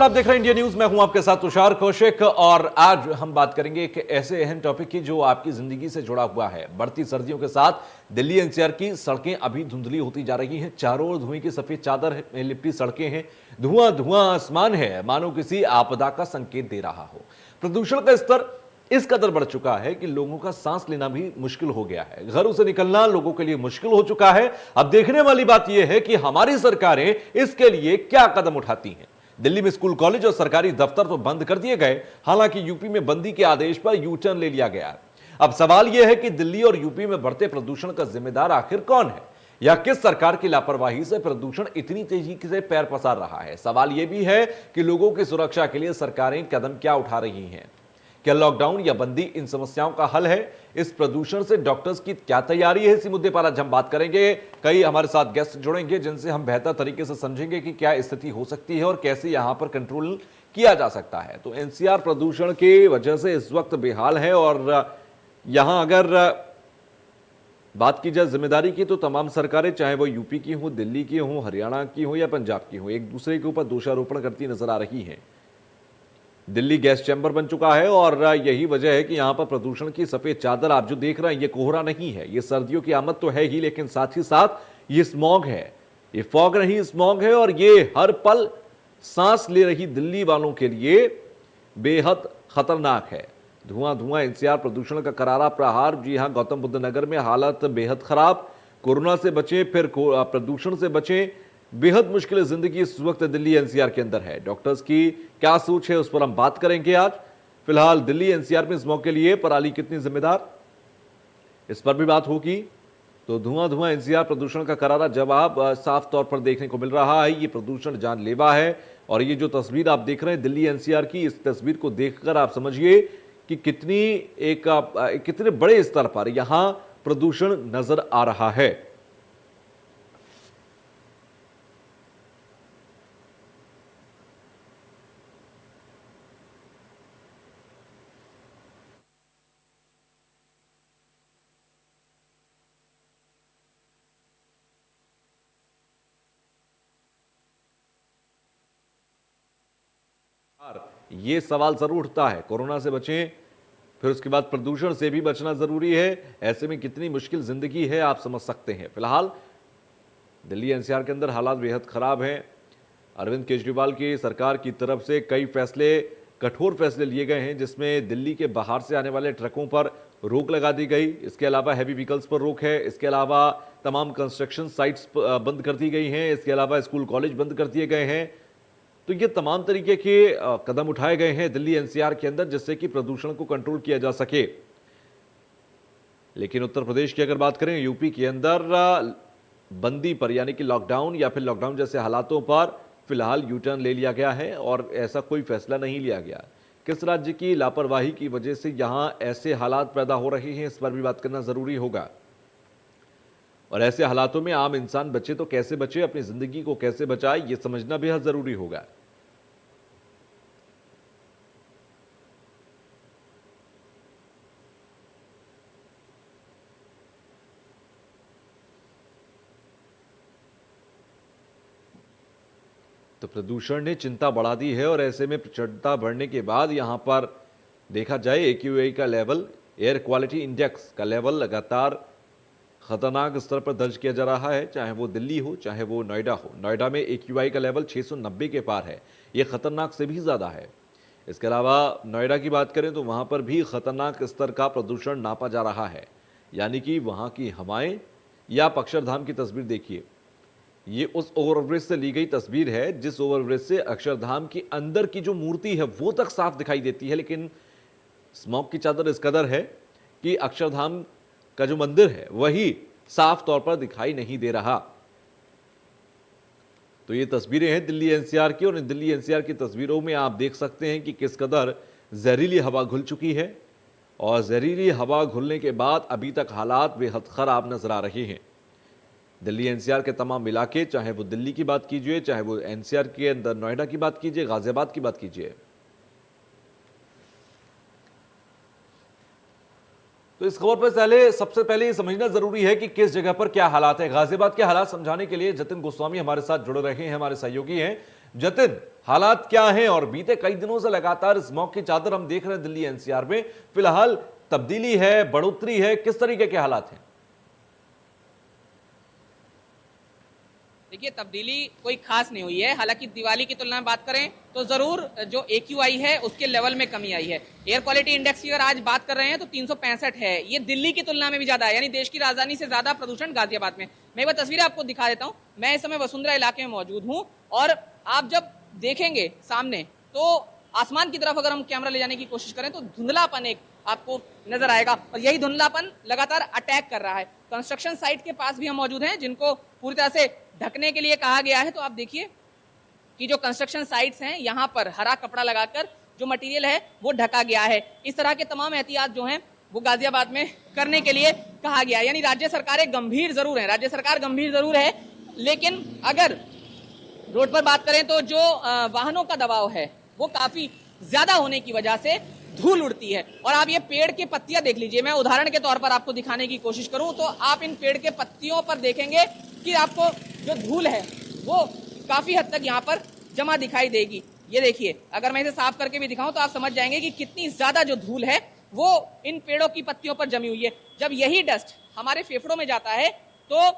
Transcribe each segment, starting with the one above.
आप देख रहे हैं इंडिया न्यूज। मैं हूं आपके साथ तुषार कौशिक और आज हम बात करेंगे एक ऐसे अहम टॉपिक की जो आपकी जिंदगी से जुड़ा हुआ है। बढ़ती सर्दियों के साथ दिल्ली एनसीआर की सड़कें अभी धुंधली होती जा रही हैं। चारों ओर धुएं की सफेद चादर में लिपटी सड़कें हैं। धुआं धुआं आसमान है, मानो किसी आपदा का संकेत दे रहा हो। प्रदूषण का स्तर इस कदर बढ़ चुका है कि लोगों का सांस लेना भी मुश्किल हो गया है। घरों से निकलना लोगों के लिए मुश्किल हो चुका है। अब देखने वाली बात यह है कि हमारी सरकारें इसके लिए क्या कदम उठाती हैं। दिल्ली में स्कूल, कॉलेज और सरकारी दफ्तर तो बंद कर दिए गए, हालांकि यूपी में बंदी के आदेश पर यू टर्न ले लिया गया। अब सवाल यह है कि दिल्ली और यूपी में बढ़ते प्रदूषण का जिम्मेदार आखिर कौन है, या किस सरकार की लापरवाही से प्रदूषण इतनी तेजी से पैर पसार रहा है। सवाल यह भी है कि लोगों की सुरक्षा के लिए सरकारें कदम क्या उठा रही हैं। क्या लॉकडाउन या बंदी इन समस्याओं का हल है? इस प्रदूषण से डॉक्टर्स की क्या तैयारी है? इसी मुद्दे पर आज हम बात करेंगे। कई हमारे साथ गेस्ट जुड़ेंगे जिनसे हम बेहतर तरीके से समझेंगे कि क्या स्थिति हो सकती है और कैसे यहां पर कंट्रोल किया जा सकता है। तो एनसीआर प्रदूषण की वजह से इस वक्त बेहाल है और यहां अगर बात की जाए जिम्मेदारी की, तो तमाम सरकारें, चाहे वो यूपी की हो, दिल्ली की हो, हरियाणा की हो या पंजाब की हो, एक दूसरे के ऊपर दोषारोपण करती नजर आ रही हैं। दिल्ली गैस चैंबर बन चुका है और यही वजह है कि यहां पर प्रदूषण की सफेद चादर आप जो देख रहे हैं, ये कोहरा नहीं है, ये सर्दियों की आमद तो है ही, लेकिन साथ ही साथ ये स्मॉग है। ये फॉग नहीं, स्मॉग है और ये हर पल सांस ले रही दिल्ली वालों के लिए बेहद खतरनाक है। धुआं धुआं एनसीआर प्रदूषण का करारा प्रहार। जी हां, गौतम बुद्ध नगर में हालत बेहद खराब। कोरोना से बचे, फिर प्रदूषण से बचे। बेहद मुश्किल जिंदगी इस वक्त दिल्ली एनसीआर के अंदर है। डॉक्टर्स की क्या सोच है, उस पर हम बात करेंगे आज। फिलहाल दिल्ली एनसीआर में स्मॉग के लिए पराली कितनी जिम्मेदार, इस पर भी बात होगी। तो धुआं धुआं एनसीआर प्रदूषण का करारा जवाब साफ तौर पर देखने को मिल रहा है। ये प्रदूषण जानलेवा है और ये जो तस्वीर आप देख रहे हैं दिल्ली एनसीआर की, इस तस्वीर को देखकर आप समझिए कि कितने बड़े स्तर पर यहां प्रदूषण नजर आ रहा है। ये सवाल जरूर उठता है, कोरोना से बचें, फिर उसके बाद प्रदूषण से भी बचना जरूरी है। ऐसे में कितनी मुश्किल जिंदगी है आप समझ सकते हैं। फिलहाल दिल्ली एनसीआर के अंदर हालात बेहद खराब हैं। अरविंद केजरीवाल की सरकार की तरफ से कई फैसले, कठोर फैसले लिए गए हैं, जिसमें दिल्ली के बाहर से आने वाले ट्रकों पर रोक लगा दी गई। इसके अलावा हैवी व्हीकल्स पर रोक है। इसके अलावा तमाम कंस्ट्रक्शन साइट्स बंद कर दी गई हैं। इसके अलावा स्कूल, कॉलेज बंद कर दिए गए हैं। तो ये तमाम तरीके के कदम उठाए गए हैं दिल्ली एनसीआर के अंदर, जिससे कि प्रदूषण को कंट्रोल किया जा सके। लेकिन उत्तर प्रदेश की अगर बात करें, यूपी के अंदर बंदी पर, यानी कि लॉकडाउन या फिर लॉकडाउन जैसे हालातों पर फिलहाल यू टर्न ले लिया गया है और ऐसा कोई फैसला नहीं लिया गया। किस राज्य की लापरवाही की वजह से यहां ऐसे हालात पैदा हो रहे हैं, इस पर भी बात करना जरूरी होगा। और ऐसे हालातों में आम इंसान बचे तो कैसे बचे, अपनी जिंदगी को कैसे बचाए, यह समझना बेहद जरूरी होगा। तो प्रदूषण ने चिंता बढ़ा दी है और ऐसे में चिंता बढ़ने के बाद यहां पर देखा जाए एक्यूआई का लेवल, एयर क्वालिटी इंडेक्स का लेवल लगातार खतरनाक स्तर पर दर्ज किया जा रहा है। चाहे वो दिल्ली हो, चाहे वो नोएडा हो। नोएडा में एक्यूआई का लेवल 690 के पार है। ये खतरनाक से भी ज़्यादा है। इसके अलावा नोएडा की बात करें तो वहाँ पर भी खतरनाक स्तर का प्रदूषण नापा जा रहा है। यानी कि वहाँ की हवाएं, या आप अक्षरधाम की तस्वीर देखिए, ये उस ओवरब्रिज से ली गई तस्वीर है जिस ओवरब्रिज से अक्षरधाम की अंदर की जो मूर्ति है वो तक साफ दिखाई देती है। लेकिन स्मॉग की चादर इस कदर है कि अक्षरधाम का जो मंदिर है वही साफ तौर पर दिखाई नहीं दे रहा। तो ये तस्वीरें हैं दिल्ली एनसीआर की, और इन दिल्ली एनसीआर की तस्वीरों में आप देख सकते हैं कि किस कदर जहरीली हवा घुल चुकी है। और जहरीली हवा घुलने के बाद अभी तक हालात बेहद खराब नजर आ रहे हैं। दिल्ली एनसीआर के तमाम इलाके, चाहे वो दिल्ली की बात कीजिए, चाहे वो एनसीआर के अंदर नोएडा की बात कीजिए, गाजियाबाद की बात कीजिए, तो इस खबर पर सबसे पहले ये समझना जरूरी है कि किस जगह पर क्या हालात है। गाजियाबाद के हालात समझाने के लिए जतिन गोस्वामी हमारे साथ जुड़ रहे हैं, हमारे सहयोगी हैं। जतिन, हालात क्या हैं और बीते कई दिनों से लगातार स्मॉग की चादर हम देख रहे हैं दिल्ली एनसीआर में, फिलहाल तब्दीली है, बढ़ोतरी है, किस तरीके के हालात हैं? देखिए, तब्दीली कोई खास नहीं हुई है। हालांकि दिवाली की तुलना में बात करें तो जरूर जो AQI है उसके लेवल में कमी आई है। एयर क्वालिटी इंडेक्स की अगर आज बात कर रहे हैं तो 365 है, ये दिल्ली की तुलना में भी ज्यादा है, यानी देश की राजधानी से ज्यादा प्रदूषण गाजियाबाद में। मैं एक बार तस्वीरें आपको दिखा देता हूँ। मैं इस समय वसुंधरा इलाके में मौजूद हूँ और आप जब देखेंगे सामने तो आसमान की तरफ अगर हम कैमरा ले जाने की कोशिश करें तो धुंधलापन एक आपको नजर आएगा और यही धुंधलापन लगातार अटैक कर रहा है। कंस्ट्रक्शन साइट के पास भी हम मौजूद हैं जिनको पूरी तरह से ढकने के लिए कहा गया है। तो आप देखिए कि जो कंस्ट्रक्शन साइट्स हैं यहाँ पर हरा कपड़ा लगाकर जो मटेरियल है वो ढका गया है। इस तरह के तमाम एहतियात जो हैं वो गाजियाबाद में करने के लिए कहा गया है। यानी राज्य सरकारें गंभीर जरूर है, राज्य सरकार गंभीर जरूर है, लेकिन अगर रोड पर बात करें तो जो वाहनों का दबाव है वो काफी ज्यादा होने की वजह से धूल उड़ती है। और आप ये पेड़ के पत्तियां देख लीजिए, मैं उदाहरण के तौर पर आपको दिखाने की कोशिश करूं तो आप इन पेड़ के पत्तियों पर देखेंगे कि आपको जो धूल है वो काफी हद तक यहाँ पर जमा दिखाई देगी। ये देखिए, अगर मैं इसे साफ करके भी दिखाऊं तो आप समझ जाएंगे कि कितनी ज्यादा जो धूल है वो इन पेड़ों की पत्तियों पर जमी हुई है। जब यही डस्ट हमारे फेफड़ों में जाता है तो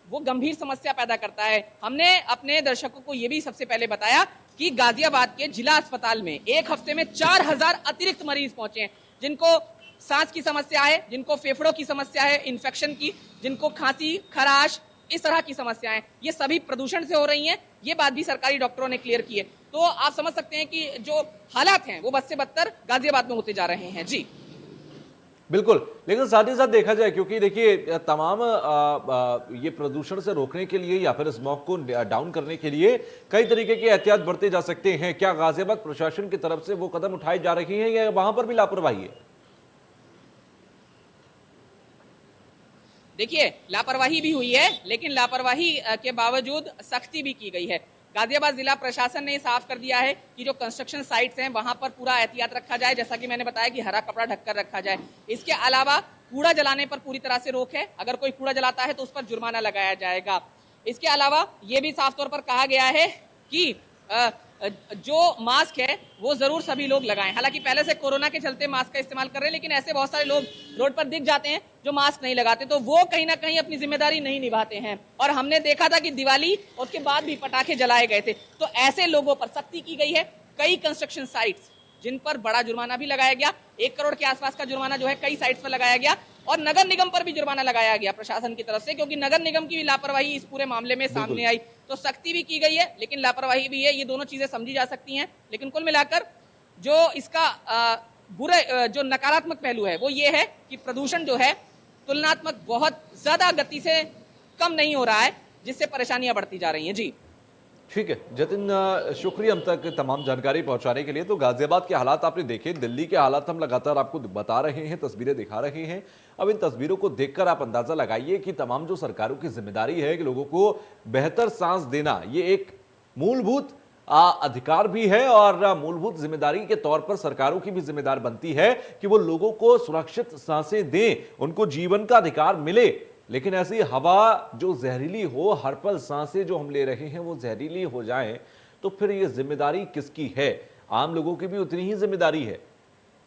वो गंभीर समस्या पैदा करता है। हमने अपने दर्शकों को ये भी सबसे पहले बताया कि गाजियाबाद के जिला अस्पताल में एक हफ्ते में 4000 अतिरिक्त मरीज पहुंचे हैं, जिनको सांस की समस्या है, जिनको फेफड़ों की समस्या है, इन्फेक्शन की, जिनको खांसी, खराश, इस तरह की समस्याएं, ये सभी प्रदूषण से हो रही हैं। ये बात भी सरकारी डॉक्टरों ने क्लियर की है। तो आप समझ सकते हैं कि जो हालात हैं वो बद से बदतर गाजियाबाद में होते जा रहे हैं। जी बिल्कुल, लेकिन साथ ही साथ देखा जाए, क्योंकि देखिए तमाम ये प्रदूषण से रोकने के लिए या फिर स्मॉग को डाउन करने के लिए कई तरीके के एहतियात बरते जा सकते हैं। क्या गाजियाबाद प्रशासन की तरफ से वो कदम उठाए जा रहे हैं या वहां पर भी लापरवाही है? देखिए, लापरवाही भी हुई है, लेकिन लापरवाही के बावजूद सख्ती भी की गई है। गाजियाबाद जिला प्रशासन ने साफ कर दिया है कि जो कंस्ट्रक्शन साइट्स हैं वहां पर पूरा एहतियात रखा जाए, जैसा कि मैंने बताया कि हरा कपड़ा ढककर रखा जाए। इसके अलावा कूड़ा जलाने पर पूरी तरह से रोक है, अगर कोई कूड़ा जलाता है तो उस पर जुर्माना लगाया जाएगा। इसके अलावा ये भी साफ तौर पर कहा गया है कि जो मास्क है वो जरूर सभी लोग लगाएं। हालांकि पहले से कोरोना के चलते मास्क का इस्तेमाल कर रहे हैं, लेकिन ऐसे बहुत सारे लोग रोड पर दिख जाते हैं जो मास्क नहीं लगाते, तो वो कहीं ना कहीं अपनी जिम्मेदारी नहीं निभाते हैं। और हमने देखा था कि दिवाली और उसके बाद भी पटाखे जलाए गए थे, तो ऐसे लोगों पर सख्ती की गई है। कई कंस्ट्रक्शन साइट्स जिन पर बड़ा जुर्माना भी लगाया गया, 1 करोड़ के आसपास का जुर्माना जो है कई साइट्स पर लगाया गया, और नगर निगम पर भी जुर्माना लगाया गया प्रशासन की तरफ से, क्योंकि नगर निगम की भी लापरवाही इस पूरे मामले में सामने आई। तो सख्ती भी की गई है लेकिन लापरवाही भी है, ये दोनों चीजें समझी जा सकती हैं। लेकिन कुल मिलाकर जो इसका बुरे जो नकारात्मक पहलू है वो ये है कि प्रदूषण जो है तुलनात्मक बहुत ज्यादा गति से कम नहीं हो रहा है, जिससे परेशानियां बढ़ती जा रही हैं। जी ठीक है जतिन, शुक्रिया हम तक तमाम जानकारी पहुंचाने के लिए। तो गाजियाबाद के हालात आपने देखे, दिल्ली के हालात हम लगातार आपको बता रहे हैं, तस्वीरें दिखा रहे हैं। अब इन तस्वीरों को देखकर आप अंदाजा लगाइए कि तमाम जो सरकारों की जिम्मेदारी है कि लोगों को बेहतर सांस देना, ये एक मूलभूत अधिकार भी है और मूलभूत जिम्मेदारी के तौर पर सरकारों की भी जिम्मेदार बनती है कि वो लोगों को सुरक्षित सांसें दें, उनको जीवन का अधिकार मिले। लेकिन ऐसी हवा जो जहरीली हो, हर पल सांसें जो हम ले रहे हैं वो जहरीली हो जाएं, तो फिर ये जिम्मेदारी किसकी है? आम लोगों की भी उतनी ही जिम्मेदारी है,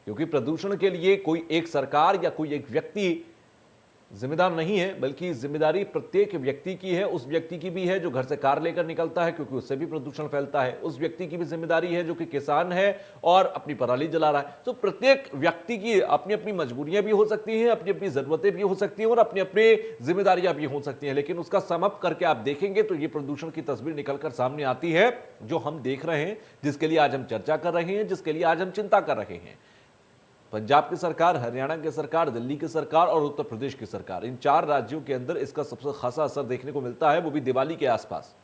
क्योंकि प्रदूषण के लिए कोई एक सरकार या कोई एक व्यक्ति जिम्मेदार नहीं है, बल्कि जिम्मेदारी प्रत्येक व्यक्ति की है। उस व्यक्ति की भी है जो घर से कार लेकर निकलता है, क्योंकि उससे भी प्रदूषण फैलता है। उस व्यक्ति की भी जिम्मेदारी है जो कि किसान है और अपनी पराली जला रहा है। तो प्रत्येक व्यक्ति की अपनी अपनी मजबूरियां भी हो सकती हैं, अपनी अपनी जरूरतें भी हो सकती हैं और अपनी अपनी जिम्मेदारियां भी हो सकती हैं। लेकिन उसका सम अप करके आप देखेंगे तो ये प्रदूषण की तस्वीर निकलकर सामने आती है जो हम देख रहे हैं, जिसके लिए आज हम चर्चा कर रहे हैं, जिसके लिए आज हम चिंता कर रहे हैं। पंजाब की सरकार, हरियाणा की सरकार, दिल्ली की सरकार और उत्तर प्रदेश की सरकार, इन 4 राज्यों के अंदर इसका सबसे खासा असर देखने को मिलता है, वो भी दिवाली के आसपास।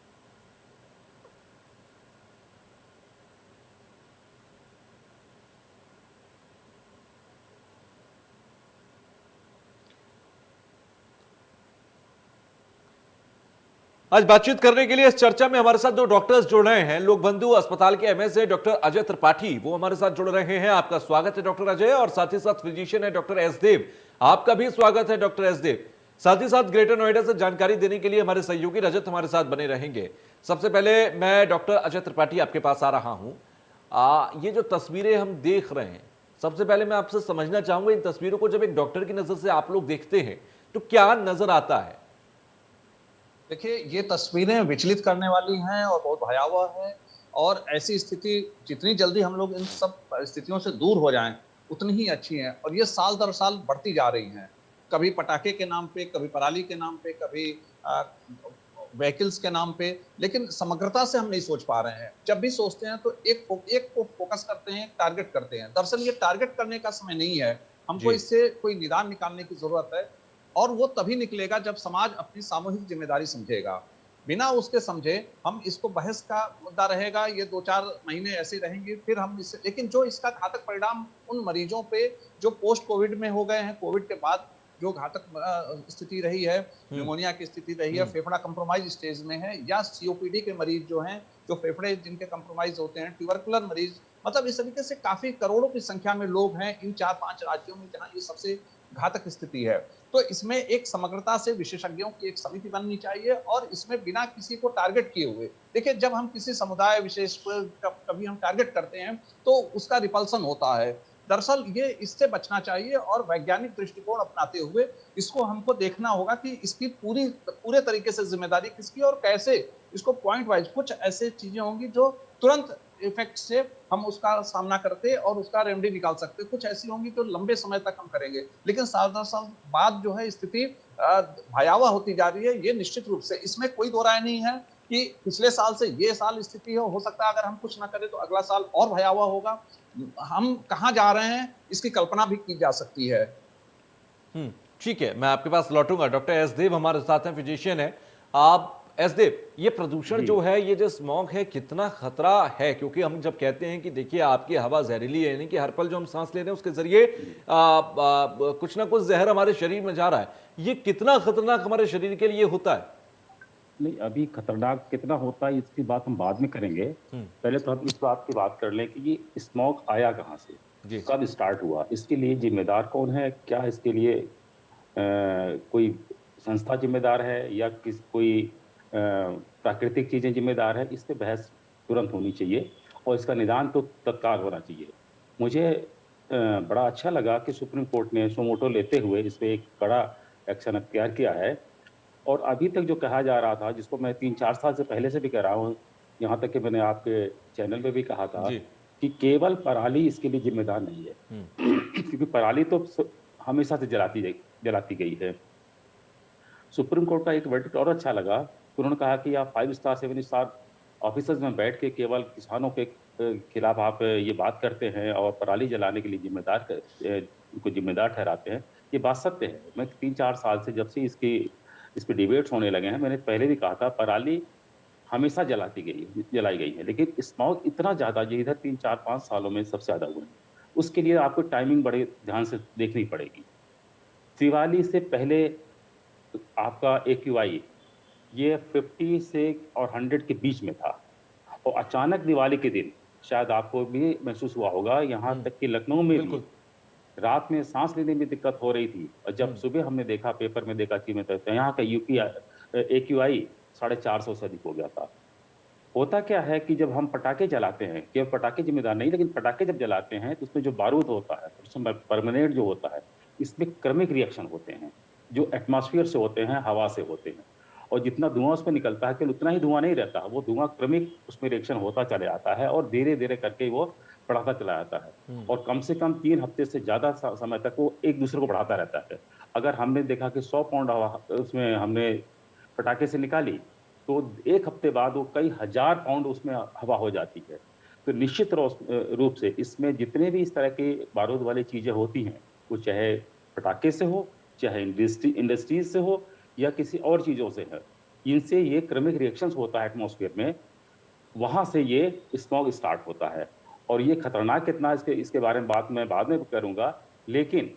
आज बातचीत करने के लिए इस चर्चा में हमारे साथ 2 डॉक्टर्स जुड़ रहे हैं। लोक बंधु अस्पताल के एमएस है डॉक्टर अजय त्रिपाठी, वो हमारे साथ जुड़ रहे हैं। आपका स्वागत है डॉक्टर अजय। और साथ ही साथ फिजिशियन है डॉक्टर एस देव, आपका भी स्वागत है डॉक्टर एस देव। साथ ही साथ ग्रेटर नोएडा से जानकारी देने के लिए हमारे सहयोगी रजत हमारे साथ बने रहेंगे। सबसे पहले मैं डॉक्टर अजय त्रिपाठी आपके पास आ रहा हूं। ये जो तस्वीरें हम देख रहे हैं, सबसे पहले मैं आपसे समझना चाहूंगा इन तस्वीरों को जब एक डॉक्टर की नजर से आप लोग देखते हैं तो क्या नजर आता है? देखिए, ये तस्वीरें विचलित करने वाली हैं और बहुत भयावह है। और ऐसी स्थिति जितनी जल्दी हम लोग इन सब परिस्थितियों से दूर हो जाएं, उतनी ही अच्छी है। और ये साल दर साल बढ़ती जा रही हैं। कभी पटाखे के नाम पे, कभी पराली के नाम पे, कभी व्हीकल्स के नाम पे, लेकिन समग्रता से हम नहीं सोच पा रहे हैं। जब भी सोचते हैं तो एक को फोकस करते हैं, टारगेट करते हैं। दरअसल ये टारगेट करने का समय नहीं है। हमको जी। इससे कोई निदान निकालने की जरूरत है। और वो तभी निकलेगा जब समाज अपनी सामूहिक जिम्मेदारी समझेगा। बिना उसके समझे हम इसको बहस का मुद्दा रहेगा, ये 2-4 महीने ऐसे रहेंगे, फिर हम इससे, लेकिन जो इसका घातक परिणाम उन मरीजों पे जो पोस्ट कोविड में हो गए हैं, कोविड के बाद जो घातक स्थिति रही है, न्यूमोनिया की स्थिति रही है, फेफड़ा कंप्रोमाइज स्टेज में है, या सीओपीडी के मरीज जो हैं, जो फेफड़े जिनके कंप्रोमाइज होते हैं, ट्यूबरकुलर मरीज, मतलब इस तरीके से काफी करोड़ों की संख्या में लोग हैं इन 4-5 राज्यों में जहां ये सबसे घातक स्थिति है। तो इसमें एक समग्रता से विशेषज्ञों की एक समिति बननी चाहिए और इसमें बिना किसी को टारगेट किए हुए, देखिए जब हम किसी समुदाय विशेष पर कभी हम टारगेट करते हैं तो उसका रिपल्सन होता है। दरअसल ये इससे बचना चाहिए और वैज्ञानिक दृष्टिकोण अपनाते हुए इसको हमको देखना होगा कि इसकी पूरे तरीके से जिम्मेदारी किसकी और कैसे इसको पॉइंट वाइज कुछ ऐसे चीजें होंगी जो तुरंत इफेक्ट से हम उसका सामना करते और उसका रेमेडी निकाल सकते, कुछ ऐसी होंगी जो लंबे समय तक हम करेंगे। लेकिन साल दर साल बाद जो है स्थिति भयावह होती जा रही है, ये निश्चित रूप से, इसमें कोई दो राय नहीं है कि पिछले साल से ये साल स्थिति हो सकता है अगर हम कुछ ना करें तो अगला साल और भयावह होगा। हम कहाँ जा रहे हैं इसकी कल्पना भी की जा सकती है। ठीक है, मैं आपके पास लौटूंगा। डॉक्टर एस देव हमारे साथ हैं, फिजिशियन है। आप एस देव, ये प्रदूषण जो है, ये जो स्मॉग है, कितना खतरा है? क्योंकि हम जब कहते हैं कि देखिए आपकी हवा जहरीली है, यानी कि हर पल जो हम सांस ले रहे हैं उसके जरिए कुछ ना कुछ जहर हमारे शरीर में जा रहा है, ये कितना खतरनाक हमारे शरीर के लिए होता है? नहीं, अभी खतरनाक कितना होता है इसकी बात हम बाद में करेंगे। पहले तो हम इस बात की बात कर लें कि ये स्मॉग आया कहाँ से, कब स्टार्ट हुआ, इसके लिए जिम्मेदार कौन है, क्या इसके लिए कोई संस्था जिम्मेदार है या कोई प्राकृतिक चीजें जिम्मेदार है, इस पे बहस तुरंत होनी चाहिए और इसका निदान तो तत्काल होना चाहिए। मुझे बड़ा अच्छा लगा कि सुप्रीम कोर्ट ने सुमोटो लेते हुए इस पे एक कड़ा एक्शन अख्तियार किया है। और अभी तक जो कहा जा रहा था, जिसको मैं 3-4 साल से पहले से भी कह रहा हूँ, यहाँ तक कि मैंने आपके चैनल पे भी कहा था कि केवल पराली इसके लिए जिम्मेदार नहीं है। क्योंकि पराली तो हमेशा से जलाती गई है। सुप्रीम कोर्ट का एक वर्डिक्ट और अच्छा लगा, उन्होंने कहा कि आप 5 स्टार 7 स्टार ऑफिसर्स में बैठ के केवल किसानों के खिलाफ आप ये बात करते हैं और पराली जलाने के लिए उनको जिम्मेदार ठहराते हैं। ये बात सत्य है। मैं 3-4 साल से जब से इस पे डिबेट्स होने लगे हैं, मैंने पहले भी कहा था पराली हमेशा जलाई गई है, लेकिन स्मॉग इतना ज़्यादा, ये इधर 3-4-5 सालों में सबसे ज़्यादा हुआ है। उसके लिए आपको टाइमिंग बड़े ध्यान से देखनी पड़ेगी। दिवाली से पहले आपका AQI ये 50 से और 100 के बीच में था और अचानक दिवाली के दिन, शायद आपको भी महसूस हुआ होगा, यहाँ तक कि लखनऊ में भी रात में सांस लेने में दिक्कत हो रही थी। और जब सुबह हमने देखा, पेपर में देखा कि यहाँ का AQI 450 से अधिक हो गया था। होता क्या है कि जब हम पटाखे जलाते हैं, केवल पटाखे जिम्मेदार नहीं, लेकिन पटाखे जब जलाते हैं तो उसमें जो बारूद होता है, उसमें परमानेंट जो होता है, इसमें क्रमिक रिएक्शन होते हैं जो एटमॉस्फेयर से होते हैं, हवा से होते हैं। और जितना धुआं उसमें निकलता है केवल उतना ही धुआं नहीं रहता, वो धुआं क्रमिक उसमें रिएक्शन होता चला जाता है और धीरे धीरे करके वो बढ़ाता चला जाता है। और कम से कम 3 हफ्ते से ज़्यादा समय तक वो एक दूसरे को बढ़ाता रहता है। अगर हमने देखा कि 100 पाउंड हवा उसमें हमने पटाखे से निकाली तो 1 हफ्ते बाद वो कई हज़ार पाउंड उसमें हवा हो जाती है। तो निश्चित रूप से इसमें जितने भी इस तरह के बारूद वाली चीज़ें होती हैं, वो चाहे पटाखे से हो, चाहे इंडस्ट्रीज से हो या किसी और चीज़ों से है, इनसे ये क्रमिक रिएक्शंस होता है एटमॉस्फेयर में, वहाँ से ये स्मॉग स्टार्ट होता है। और ये खतरनाक कितना इसके बारे में बात मैं बाद में करूँगा। लेकिन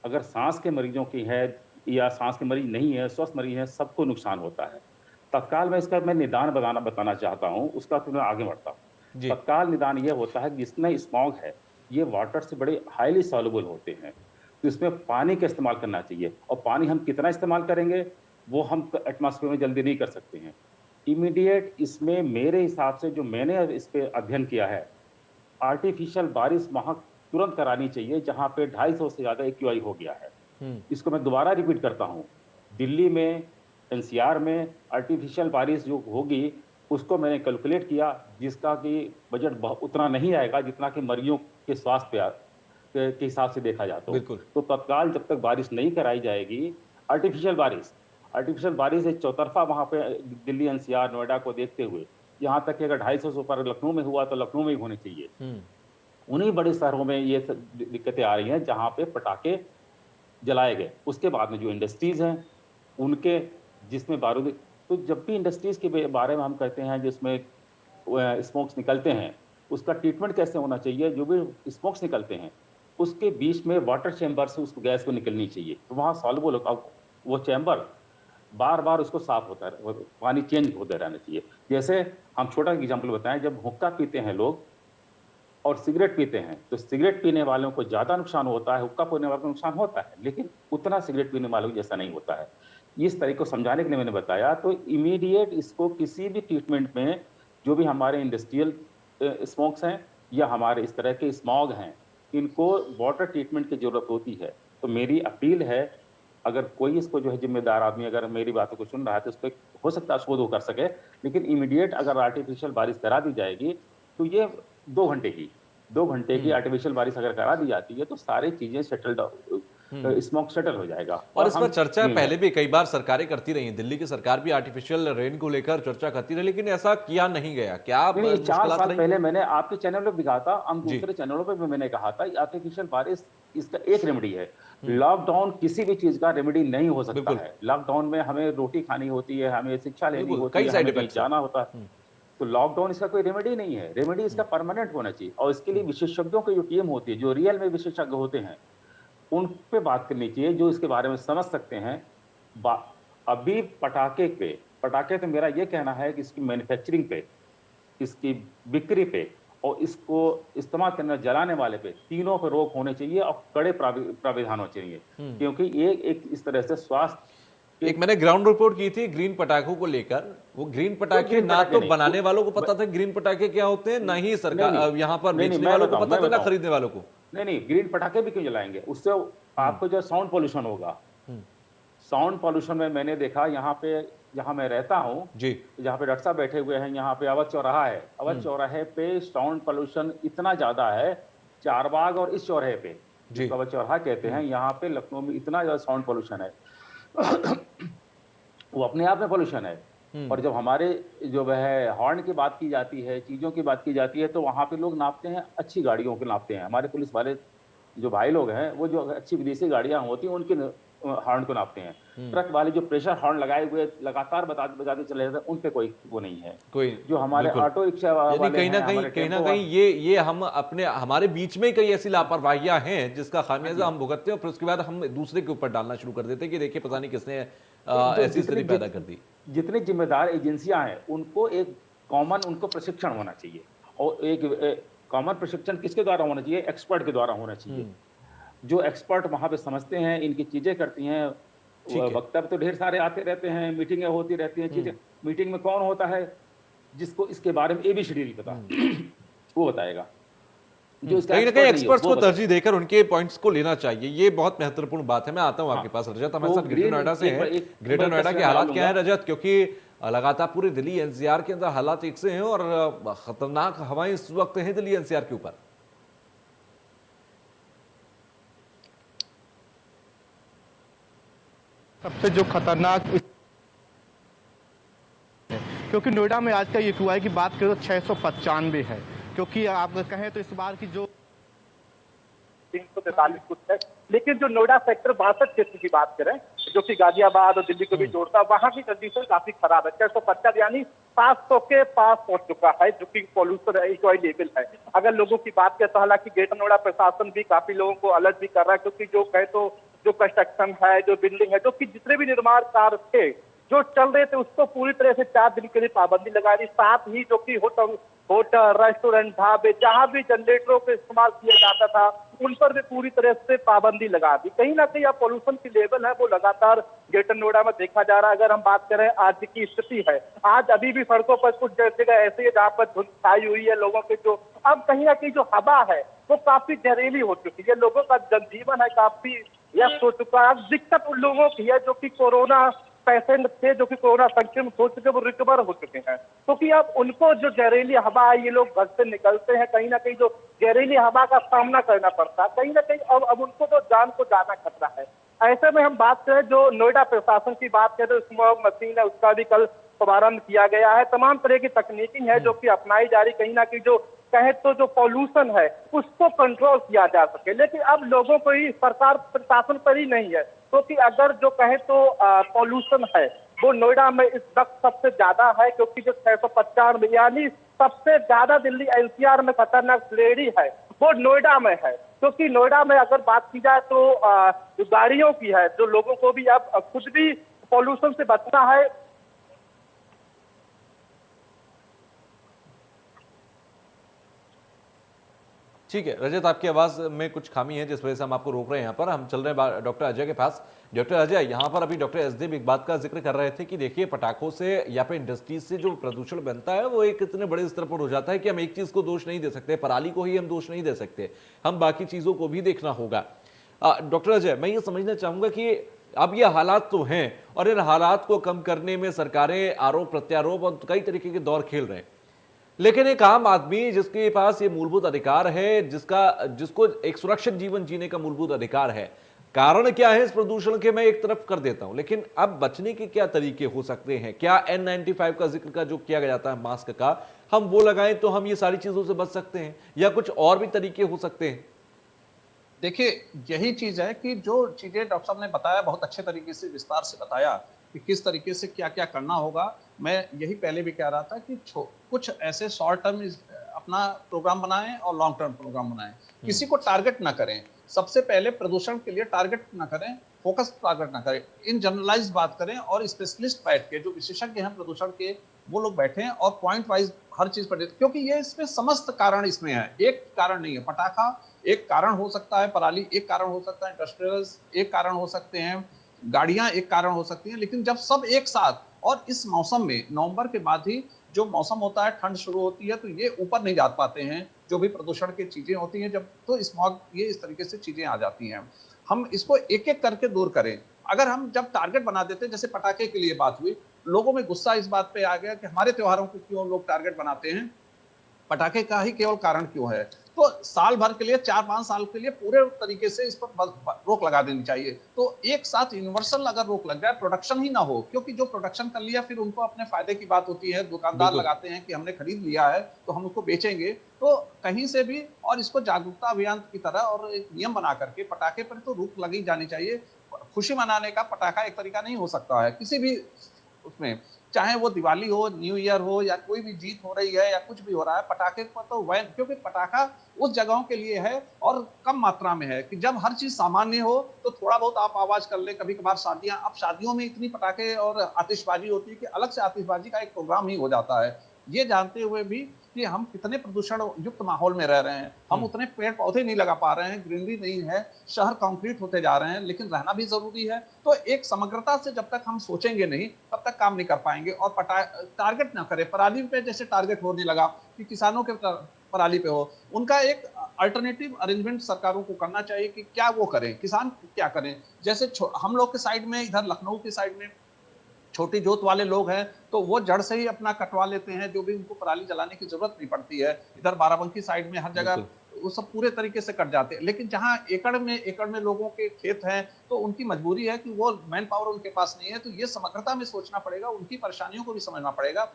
अगर सांस के मरीजों की है या सांस के मरीज नहीं है, स्वस्थ मरीज है, सबको नुकसान होता है। तत्काल मैं निदान बताना चाहता हूँ, उसका फिर मैं आगे बढ़ता हूँ। तत्काल निदान ये होता है कि जिसमें स्मॉग है, ये वाटर से बड़े हाईली सॉल्युबल होते हैं, तो इसमें पानी का इस्तेमाल करना चाहिए। और पानी हम कितना इस्तेमाल करेंगे वो हम एटमॉस्फेयर में जल्दी नहीं कर सकते हैं। इमीडिएट इसमें मेरे हिसाब से जो मैंने इस पे अध्ययन किया है, आर्टिफिशियल बारिश वहां तुरंत करानी चाहिए जहां पे 250 से ज्यादा एक्यूआई हो गया है। इसको मैं दोबारा रिपीट करता हूं, दिल्ली में, एनसीआर में आर्टिफिशियल बारिश जो होगी उसको मैंने कैलकुलेट किया, जिसका कि बजट उतना नहीं आएगा जितना कि मरीजों के स्वास्थ्य के हिसाब से देखा जाता है। तो तत्काल जब तक बारिश नहीं कराई जाएगी, आर्टिफिशियल बारिश एक चौतरफा वहां पे दिल्ली, एनसीआर, नोएडा को देखते हुए, यहाँ तक कि अगर 250 से ऊपर लखनऊ में हुआ तो लखनऊ में ही होनी चाहिए। उन्हीं बड़े शहरों में ये दिक्कतें आ रही हैं जहां पे पटाखे जलाए गए। उसके बाद में जो इंडस्ट्रीज हैं उनके, जिसमें बारूद, तो जब भी इंडस्ट्रीज के बारे में हम कहते हैं जिसमें स्मोक्स निकलते हैं, उसका ट्रीटमेंट कैसे होना चाहिए। जो भी स्मोक्स निकलते हैं उसके बीच में वाटर चैम्बर से उस गैस को निकलनी चाहिए, तो वहाँ सॉल्युबल होगा वो चैम्बर, बार बार उसको साफ होता है, पानी चेंज होते रहना चाहिए। जैसे हम छोटा एग्जाम्पल बताएं, जब हुक्का पीते हैं लोग और सिगरेट पीते हैं, तो सिगरेट पीने वालों को ज़्यादा नुकसान होता है, हुक्का पीने वालों को नुकसान होता है, लेकिन उतना सिगरेट पीने वालों को जैसा नहीं होता है। इस तरीके को समझाने के लिए मैंने बताया। तो इमीडिएट इसको किसी भी ट्रीटमेंट में, जो भी हमारे इंडस्ट्रियल स्मोक्स हैं या हमारे इस तरह के स्मॉग हैं, इनको वाटर ट्रीटमेंट की जरूरत होती है। तो मेरी अपील है, अगर कोई इसको जो है जिम्मेदार आदमी अगर मेरी बातों को सुन रहा है तो उस पर हो सकता है शोध वो कर सके, लेकिन इमीडिएट अगर आर्टिफिशियल बारिश करा दी जाएगी तो ये 2 घंटे की आर्टिफिशियल बारिश अगर करा दी जाती है तो सारी चीजें सेटल्ड, स्मोक सेटल हो जाएगा। और इस पर चर्चा पहले भी कई बार सरकारें करती रही हैं, दिल्ली की सरकार भी आर्टिफिशियल रेन को लेकर चर्चा करती रही, लेकिन ऐसा किया नहीं गया। क्या 4 साल पहले मैंने आपके चैनल पे भी कहा था, हम दूसरे चैनलों पे भी मैंने कहा था, आर्टिफिशियल बारिश इसका एक रेमेडी है। लॉकडाउन किसी भी चीज का रेमेडी नहीं हो सकता है। लॉकडाउन में हमें रोटी खानी होती है, हमें शिक्षा लेनी होती है, हमें जाना होता है, तो लॉकडाउन इसका कोई रेमेडी नहीं है। रेमेडी इसका परमानेंट होना चाहिए, और इसके लिए विशेषज्ञों की जो टीम होती है, जो रियल में विशेषज्ञ होते हैं, उन पे बात करनी चाहिए, जो इसके बारे में समझ सकते हैं। अभी पटाखे तो मेरा ये कहना है कि इसकी मैन्युफैक्चरिंग पे, इसकी बिक्री पे और इसको इस्तेमाल करने जलाने वाले पे, तीनों पे रोक होने चाहिए और कड़े प्राविधान होने चाहिए, क्योंकि ये एक इस तरह से स्वास्थ्य। एक मैंने ग्राउंड रिपोर्ट की थी ग्रीन पटाखों को लेकर, वो ग्रीन पटाखे ना तो बनाने वालों को पता था ग्रीन पटाखे क्या होते हैं, ना ही सरकार यहाँ पर बेचने वालों को पता था, ना खरीदने वालों को। नहीं, ग्रीन पटाखे भी क्यों जलाएंगे, उससे आपको जो साउंड पोल्यूशन होगा। साउंड पोल्यूशन में मैंने देखा, यहाँ पे जहाँ मैं रहता हूँ जी, जहाँ पे डॉक्टर साहब बैठे हुए हैं, यहाँ पे अवध चौराहा है, अवध चौराहे पे साउंड पोल्यूशन इतना ज्यादा है, चारबाग और इस चौराहे पे, जिसको अवध चौराहा कहते हैं, यहाँ पे लखनऊ में इतना ज्यादा साउंड पोल्यूशन है वो अपने आप में पोल्यूशन है। और जब हमारे जो वह हॉर्न की बात की जाती है, चीजों की बात की जाती है, तो वहाँ पे लोग नापते हैं, अच्छी गाड़ियों के नापते हैं। हमारे पुलिस वाले जो भाई लोग हैं, वो जो अच्छी विदेशी गाड़ियां होती हैं उनके हॉर्न को नापते हैं। ट्रक वाले जो प्रेशर हॉर्न लगाए हुए लगातार बजाते चले जाते हैं, उन पे कोई वो नहीं है। कोई जो हमारे ऑटो रिक्शा वाले कहीं ना कहीं ये हम हमारे बीच में कई ऐसी लापरवाहियां हैं जिसका खामियाजा हम भुगतते हैं, और फिर उसके बाद हम दूसरे के ऊपर डालना शुरू कर देते हैं कि देखिए पता नहीं किसने ऐसी स्थिति पैदा कर दी। जितनी जिम्मेदार एजेंसियां हैं उनको एक कॉमन उनको प्रशिक्षण होना चाहिए, और एक कॉमन प्रशिक्षण किसके द्वारा होना चाहिए, एक्सपर्ट के द्वारा होना चाहिए। जो एक्सपर्ट वहां पे समझते हैं, इनकी चीजें करती हैं। वक्तव्य तो ढेर सारे आते रहते हैं, मीटिंगें होती रहती हैं, चीजें। मीटिंग में कौन होता है जिसको इसके बारे में ABCD नहीं पता, वो बताएगा। जो कहीं ना कहीं एक्सपर्ट्स को तरजीह देकर उनके पॉइंट्स को लेना चाहिए, ये बहुत महत्वपूर्ण बात है। मैं आता हूं आपके पास, रजत हमारे साथ ग्रेटर नोएडा से है। ग्रेटर नोएडा के हालात क्या है रजत, क्योंकि लगातार पूरी दिल्ली NCR के अंदर हालात एक से हैं और खतरनाक हवाएं इस वक्त हैं दिल्ली NCR के ऊपर। सबसे जो खतरनाक, क्योंकि नोएडा में आज का AQI की बात करें तो 695 है, क्योंकि आप कहें तो इस बार की जो 343 कुछ है। लेकिन जो नोएडा सेक्टर 62 क्षेत्र की बात करें, जो कि गाजियाबाद और दिल्ली को भी जोड़ता है, वहां की कंडीशन काफी खराब है। 650 यानी 500 के पास पहुंच चुका है, जो कि पॉल्यूशन AQI लेवल है। अगर लोगों की बात करें तो हालांकि ग्रेटर नोएडा प्रशासन भी काफी लोगों को अलर्ट भी कर रहा है, क्योंकि जो कहे तो जो कंस्ट्रक्शन है, जो बिल्डिंग है, जो कि जितने भी निर्माण कार्य थे जो चल रहे थे उसको पूरी तरह से 4 दिन के लिए पाबंदी लगा दी। साथ ही जो कि होटल, रेस्टोरेंट, ढाबे, जहां भी जनरेटरों का इस्तेमाल किया जाता था उन पर भी पूरी तरह से पाबंदी लगा दी। कहीं ना कहीं अब पॉल्यूशन की लेवल है वो लगातार ग्रेटर नोएडा में देखा जा रहा है। अगर हम बात करें आज की स्थिति है, आज अभी भी सड़कों पर कुछ जगह ऐसे है जहाँ पर धुंध छाई हुई है, लोगों के जो अब कहीं ना कहीं जो हवा है वो काफी जहरीली हो चुकी है, लोगों का जनजीवन है काफी व्यस्त हो चुका है। अब दिक्कत उन लोगों की है जो कि कोरोना पेशेंट थे, जो कि कोरोना संक्रमित हो चुके, वो रिकवर हो चुके हैं, क्योंकि अब उनको जो जहरीली हवा है, ये लोग घर से निकलते हैं, कहीं ना कहीं जो जहरीली हवा का सामना करना पड़ता है, कहीं ना कहीं अब उनको तो जान को ज्यादा खतरा है। ऐसे में हम बात करें जो नोएडा प्रशासन की बात करें तो स्मॉग मशीन है उसका भी कल शुभारंभ किया गया है। तमाम तरह की तकनीकी है जो कि अपनाई जा रही, कहीं ना कहीं जो कहे तो जो पॉल्यूशन है उसको कंट्रोल किया जा सके। लेकिन अब लोगों को ही, सरकार प्रशासन पर ही नहीं है, क्योंकि अगर जो कहे तो पॉल्यूशन है वो नोएडा में इस वक्त सबसे ज्यादा है, क्योंकि जो 695 यानी सबसे ज्यादा दिल्ली एनसीआर में खतरनाक श्रेणी है वो नोएडा में है। क्योंकि नोएडा में अगर बात की जाए तो जो गाड़ियों की है, जो लोगों को भी अब खुद भी पॉल्यूशन से बचना है। ठीक है रजत, आपकी आवाज में कुछ खामी है जिस वजह से हम आपको रोक रहे हैं। यहाँ पर हम चल रहे हैं डॉक्टर अजय के पास। डॉक्टर अजय, यहाँ पर अभी डॉक्टर एसदेव एक बात का जिक्र कर रहे थे कि देखिए पटाखों से या फिर इंडस्ट्रीज से जो प्रदूषण बनता है वो एक इतने बड़े स्तर पर हो जाता है कि हम एक चीज को दोष नहीं दे सकते, पराली को ही हम दोष नहीं दे सकते, हम बाकी चीजों को भी देखना होगा। डॉक्टर अजय, मैं ये समझना चाहूंगा कि अब ये हालात तो हैं और इन हालात को कम करने में सरकारें आरोप प्रत्यारोप और कई तरीके के दौर खेल रहे हैं, लेकिन एक आम आदमी जिसके पास ये मूलभूत अधिकार है, जिसको एक सुरक्षित जीवन जीने का मूलभूत अधिकार है, कारण क्या है इस प्रदूषण के मैं एक तरफ कर देता हूं, लेकिन अब बचने के क्या तरीके हो सकते हैं? क्या N95 का जिक्र का जो किया जाता है मास्क का, हम वो लगाएं तो हम ये सारी चीजों से बच सकते हैं, या कुछ और भी तरीके हो सकते हैं? देखिए यही चीज है कि जो चीजें डॉक्टर साहब ने बताया, बहुत अच्छे तरीके से विस्तार से बताया कि किस तरीके से क्या क्या करना होगा। मैं यही पहले भी कह रहा था कि कुछ ऐसे शॉर्ट टर्म अपना प्रोग्राम बनाएं और लॉन्ग टर्म प्रोग्राम बनाएं, किसी को टारगेट ना करें। सबसे पहले प्रदूषण के लिए टारगेट ना करें, फोकस टारगेट ना करें, इन जनरलाइज बात करें और स्पेशलिस्ट बैठ के, जो विशेषज्ञ हैं प्रदूषण के, वो लोग बैठे और पॉइंट वाइज हर चीज पर, क्योंकि ये इसमें समस्त कारण इसमें है, एक कारण नहीं है। पटाखा एक कारण हो सकता है, पराली एक कारण हो सकता है, इंडस्ट्रियल्स एक कारण हो सकते हैं, गाड़ियां एक कारण हो सकती हैं, लेकिन जब सब एक साथ, और इस मौसम में नवंबर के बाद ही जो मौसम होता है, ठंड शुरू होती है, तो ये ऊपर नहीं जा पाते हैं जो भी प्रदूषण की चीजें होती हैं, जब तो स्मॉग, ये इस तरीके से चीजें आ जाती हैं। हम इसको एक एक करके दूर करें। अगर हम जब टारगेट बना देते हैं, जैसे पटाखे के लिए बात हुई, लोगों में गुस्सा इस बात पे आ गया कि हमारे त्योहारों को क्यों लोग टारगेट बनाते हैं, पटाखे का ही केवल कारण क्यों है। तो साल भर के लिए, 4-5 साल के लिए पूरे तरीके से इस पर रोक लगा देनी चाहिए। तो एक साथ यूनिवर्सल अगर रोक लग जाए, प्रोडक्शन ही ना हो, क्योंकि जो प्रोडक्शन कर लिया फिर उनको अपने फायदे की बात होती है, दुकानदार लगाते हैं कि हमने खरीद लिया है तो हम उसको बेचेंगे। तो कहीं से भी, और इसको जागरूकता अभियान की तरह और एक नियम बना करके पटाखे पर तो रोक लगी जानी चाहिए। खुशी मनाने का पटाखा एक तरीका नहीं हो सकता है किसी भी उसमें, चाहे वो दिवाली हो, न्यू ईयर हो, या कोई भी जीत हो रही है या कुछ भी हो रहा है, पटाखे पर तो वैन, क्योंकि पटाखा उस जगहों के लिए है और कम मात्रा में है कि जब हर चीज सामान्य हो तो थोड़ा बहुत आप आवाज कर ले। कभी कभार शादियां, अब शादियों में इतनी पटाखे और आतिशबाजी होती है कि अलग से आतिशबाजी का एक प्रोग्राम ही हो जाता है। ये जानते हुए भी कि हम कितने प्रदूषण युक्त माहौल में रह रहे हैं, हम उतने पेड़ पौधे नहीं लगा पा रहे हैं, ग्रीनरी नहीं है, शहर कंक्रीट होते जा रहे हैं, लेकिन रहना भी जरूरी है। तो एक समग्रता से जब तक हम सोचेंगे नहीं, तब तक काम नहीं कर पाएंगे। और टारगेट ना करें, पराली पे जैसे टारगेट होने लगा कि किसानों के पराली पे हो, उनका एक अल्टरनेटिव अरेंजमेंट सरकारों को करना चाहिए कि क्या वो करें, किसान क्या करें। जैसे हम लोग के साइड में, इधर लखनऊ की साइड में छोटी जोत वाले लोग हैं तो वो जड़ से ही अपना कटवा लेते हैं, जो भी उनको पराली जलाने की जरूरत नहीं पड़ती है। इधर बाराबंकी साइड में हर जगह वो सब पूरे तरीके से कट जाते हैं। लेकिन जहां एकड़ में लोगों के खेत हैं तो उनकी मजबूरी है कि वो मैन पावर उनके पास नहीं है। तो ये समग्रता में सोचना पड़ेगा, उनकी परेशानियों को भी समझना पड़ेगा।